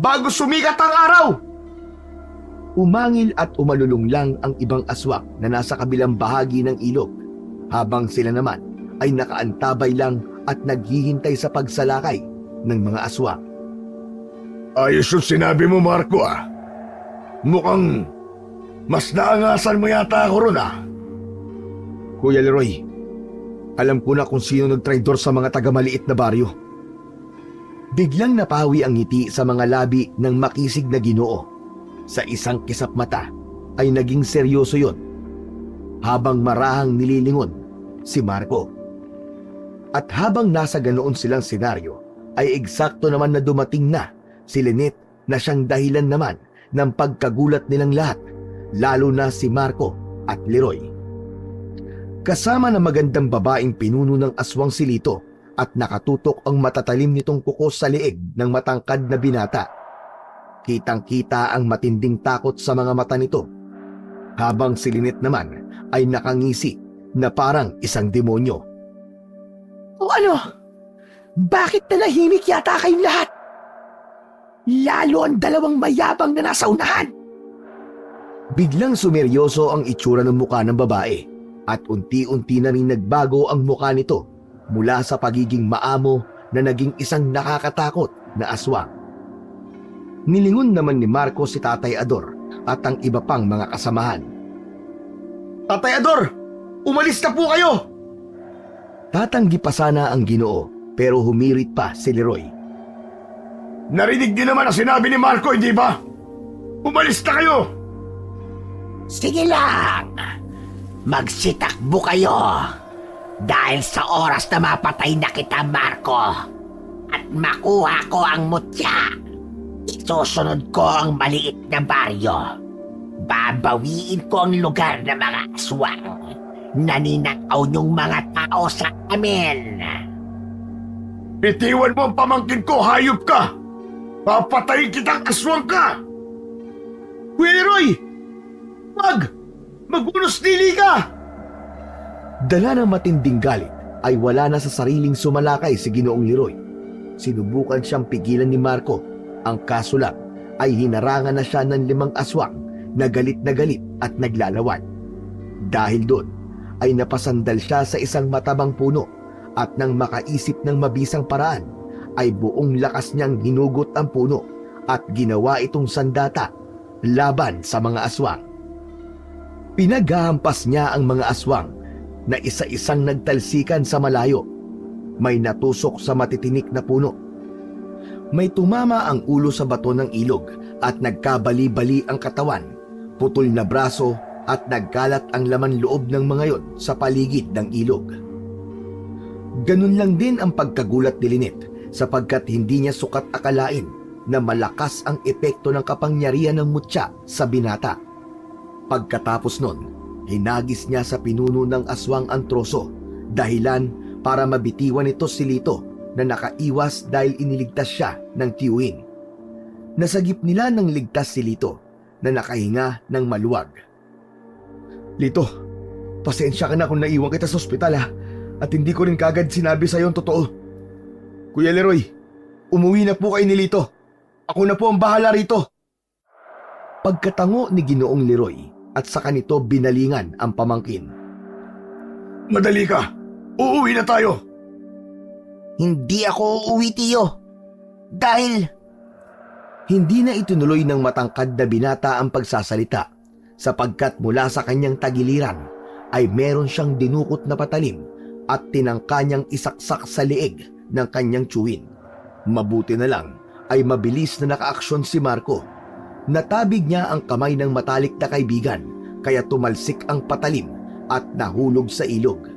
bago sumikat ang araw. Umangil at umalulong lang ang ibang aswang na nasa kabilang bahagi ng ilog, habang sila naman ay nakaantabay lang at naghihintay sa pagsalakay ng mga aswang. Ayos yung sinabi mo, Marco, ah. Mukhang mas naangasan mo yata ako ron, ah. Kuya Leroy, alam ko na kung sino nagtraidor sa mga taga-maliit na baryo. Biglang napawi ang ngiti sa mga labi ng makisig na Ginoo. Sa isang kisap mata ay naging seryoso yon, habang marahang nililingon si Marco. At habang nasa ganoon silang senaryo, ay eksakto naman na dumating na si Lynette na siyang dahilan naman ng pagkagulat nilang lahat, lalo na si Marco at Leroy. Kasama na magandang babaeng pinuno ng aswang si Lito at nakatutok ang matatalim nitong kuko sa leeg ng matangkad na binata. Kitang-kita ang matinding takot sa mga mata nito, habang si Lynette naman ay nakangisi na parang isang demonyo. O ano? Bakit nanahimik yata kayong lahat? Lalo ang dalawang mayabang na nasa unahan. Biglang sumeryoso ang itsura ng muka ng babae at unti-unti na rin nagbago ang muka nito mula sa pagiging maamo na naging isang nakakatakot na aswang. Nilingon naman ni Marco si Tatay Ador at ang iba pang mga kasamahan. Tatay Ador, umalis na po kayo! Tatanggi pa sana ang Ginoo pero humirit pa si Leroy. Narinig din naman ang sinabi ni Marco, hindi ba? Umalis na kayo! Sige lang, magsitakbo kayo dahil sa oras na mapatay na kita, Marco, at makuha ko ang mutya. Isusunod ko ang maliit na baryo. Babawiin ko ang lugar ng mga aswang. Naninakaw niyong mga tao sa amin. Itiwan mo ang pamangkin ko, hayop ka! Papatayin kitang aswang ka! Kuya Leroy! Magunos dili ka! Dala ng matinding galit ay wala na sa sariling sumalakay si Ginoong Leroy. Sinubukan siyang pigilan ni Marco. Ang kaso lang ay hinarangan na siya ng 5 aswang na galit at naglalawan. Dahil doon ay napasandal siya sa isang matabang puno at nang makaisip ng mabisang paraan ay buong lakas niyang hinugot ang puno at ginawa itong sandata laban sa mga aswang. Pinaghahampas niya ang mga aswang na isa-isang nagtalsikan sa malayo. May natusok sa matitinik na puno. May tumama ang ulo sa bato ng ilog at nagkabali-bali ang katawan, putol na braso at nagkalat ang laman loob ng mga yon sa paligid ng ilog. Ganun lang din ang pagkagulat ni Lynette sapagkat hindi niya sukat akalain na malakas ang epekto ng kapangyarihan ng mutya sa binata. Pagkatapos nun, Hinagis niya sa pinuno ng aswang ang troso, dahilan para mabitiwan nito si Lito na nakaiwas dahil iniligtas siya ng tiyuhin. Nasagip nila ng ligtas si Lito na nakahinga ng maluwag. Lito, pasensya ka na kung naiwan kita sa ospital at hindi ko rin kagad sinabi sa'yo ang totoo. Kuya Leroy, umuwi na po kayo ni Lito. Ako na po ang bahala rito. Pagkatango ni Ginoong Leroy at sa kanito binalingan ang pamangkin. Madali ka! Uuwi na tayo! Hindi ako uuwi, tiyo. Dahil Hindi na itinuloy ng matangkad na binata ang pagsasalita sapagkat mula sa kanyang tagiliran ay meron siyang dinukot na patalim at tinangka niyang isaksak sa leeg ng kanyang tiyuhin. Mabuti na lang ay mabilis na nakaaksyon si Marco. Natabig niya ang kamay ng matalik na kaibigan kaya tumalsik ang patalim at nahulog sa ilog.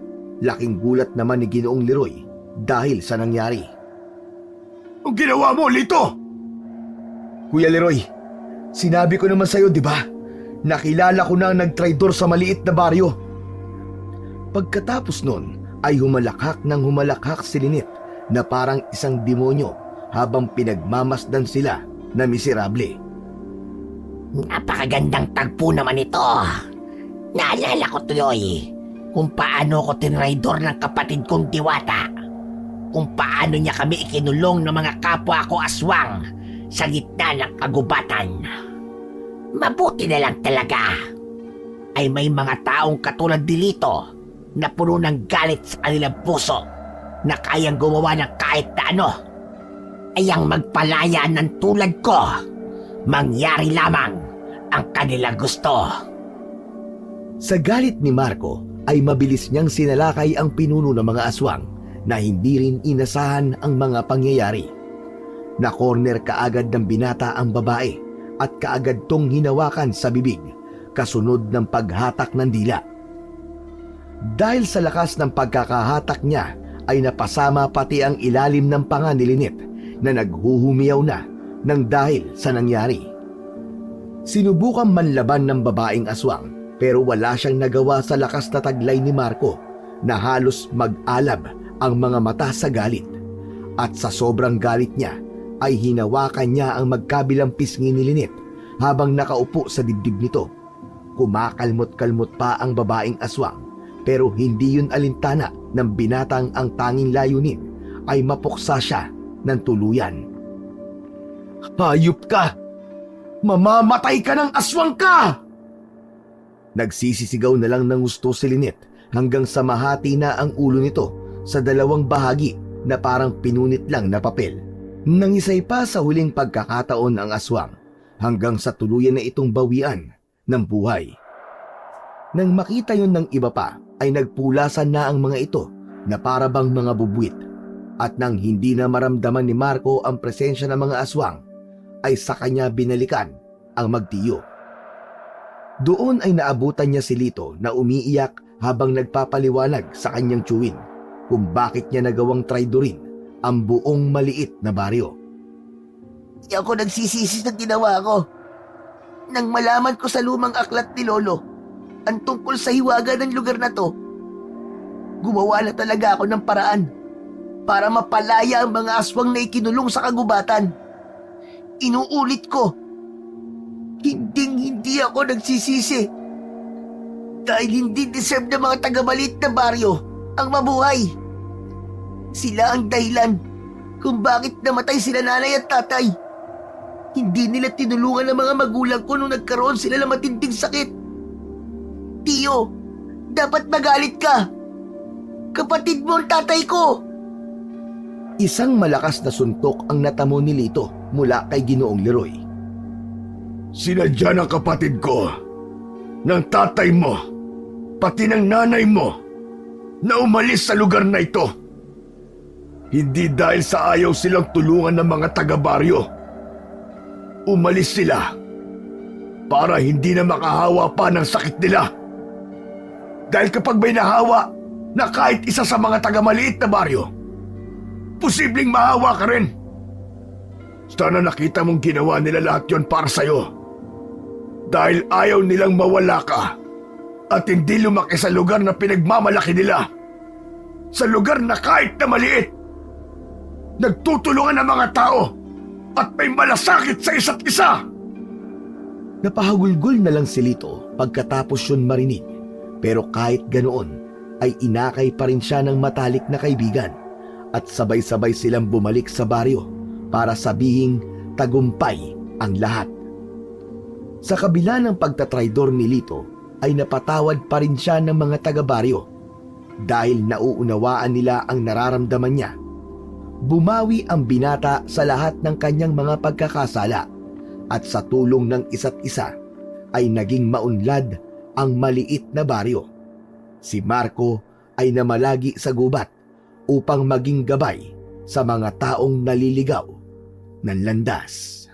Laking gulat naman ni Ginoong Leroy dahil sa nangyari. Ang ginawa mo, Lito! Kuya Leroy, sinabi ko naman sa'yo, di ba? Nakilala ko na ang nagtraidor sa maliit na baryo. Pagkatapos nun ay humalakhak si Lynette na parang isang demonyo habang pinagmamasdan sila na miserable. Napakagandang tagpo naman ito. Naalala ko tuloy kung paano ko tinraidor ng kapatid kong Diwata. Kung paano niya kami ikinulong ng mga kapwa ko aswang sa gitna ng kagubatan. Mabuti na lang talaga ay may mga taong katulad ni Lito na puno ng galit sa kanilang puso na kayang gumawa ng kahit na ano. Ay ang magpalaya ng tulad ko, mangyari lamang ang kanilang gusto. Sa galit ni Marco ay mabilis niyang sinalakay ang pinuno ng mga aswang na hindi rin inasahan ang mga pangyayari. Na-corner kaagad ng binata ang babae at kaagad tong hinawakan sa bibig kasunod ng paghatak ng dila. Dahil sa lakas ng pagkakahatak niya ay napasama pati ang ilalim ng panga ni Lynette na naghuhumiyaw na ng dahil sa nangyari. Sinubukan manlaban ng babaeng aswang pero wala siyang nagawa sa lakas na taglay ni Marco na halos mag-alab ang mga mata sa galit. At sa sobrang galit niya ay hinawakan niya ang magkabilang pisngi ni Lynette habang nakaupo sa dibdib nito. Kumakalmot-kalmot pa ang babaeng aswang pero hindi yun alintana ng binatang ang tanging layunin ay mapuksa siya ng tuluyan. Hayop ka! Mamamatay ka ng aswang ka! Nagsisisigaw na lang ng gusto si Lynette hanggang sa mahati na ang ulo nito sa dalawang bahagi na parang pinunit lang na papel. Nangisay pa sa huling pagkakataon ang aswang hanggang sa tuluyan na itong bawian ng buhay. Nang makita yun ng iba pa ay nagpulasan na ang mga ito na para bang mga bubwit. At nang hindi na maramdaman ni Marco ang presensya ng mga aswang ay sa kanya binalikan ang magtiyo. Doon ay naabutan niya si Lito na umiiyak habang nagpapaliwanag sa kanyang tiyuhin kung bakit niya nagawang traidorin ang buong maliit na baryo. di ako nagsisisi sa ginawa ko. Nang malaman ko sa lumang aklat ni Lolo ang tungkol sa hiwaga ng lugar na to, gumawa na talaga ako ng paraan para mapalaya ang mga aswang na ikinulong sa kagubatan. Inuulit ko, hindi ako nagsisisi. Dahil hindi deserve ng mga taga-maliit na baryo ang mabuhay. Sila ang dahilan kung bakit namatay sila nanay at tatay. Hindi nila tinulungan ang mga magulang ko nung nagkaroon sila ng matinding sakit. Tiyo, dapat magalit ka. Kapatid mo ang tatay ko. Isang malakas na suntok ang natamo ni Lito mula kay Ginoong Leroy. Sinadya ng kapatid ko, ng tatay mo, pati ng nanay mo, na umalis sa lugar na ito. Hindi dahil sa ayaw silang tulungan ng mga taga-baryo. Umalis sila para hindi na makahawa pa ng sakit nila. Dahil kapag may nahawa na kahit isa sa mga taga-maliit na baryo, posibleng mahawa ka rin. Sana nakita mong ginawa nila lahat yon para sa'yo. Dahil ayaw nilang mawala ka At hindi lumaki sa lugar na pinagmamalaki nila. Sa lugar na kahit na maliit, nagtutulungan ang mga tao at may malasakit sa isa't isa. Napahagulgol na lang si Lito pagkatapos yun marinig, pero kahit ganoon ay inakay pa rin siya ng matalik na kaibigan at sabay-sabay silang bumalik sa baryo para sabihing tagumpay ang lahat. Sa kabila ng pagtatraidor ni Lito ay napatawad pa rin siya ng mga taga-baryo dahil nauunawaan nila ang nararamdaman niya. Bumawi ang binata sa lahat ng kanyang mga pagkakasala at sa tulong ng isa't isa ay naging maunlad ang maliit na baryo. Si Marco ay namalagi sa gubat upang maging gabay sa mga taong naliligaw ng landas.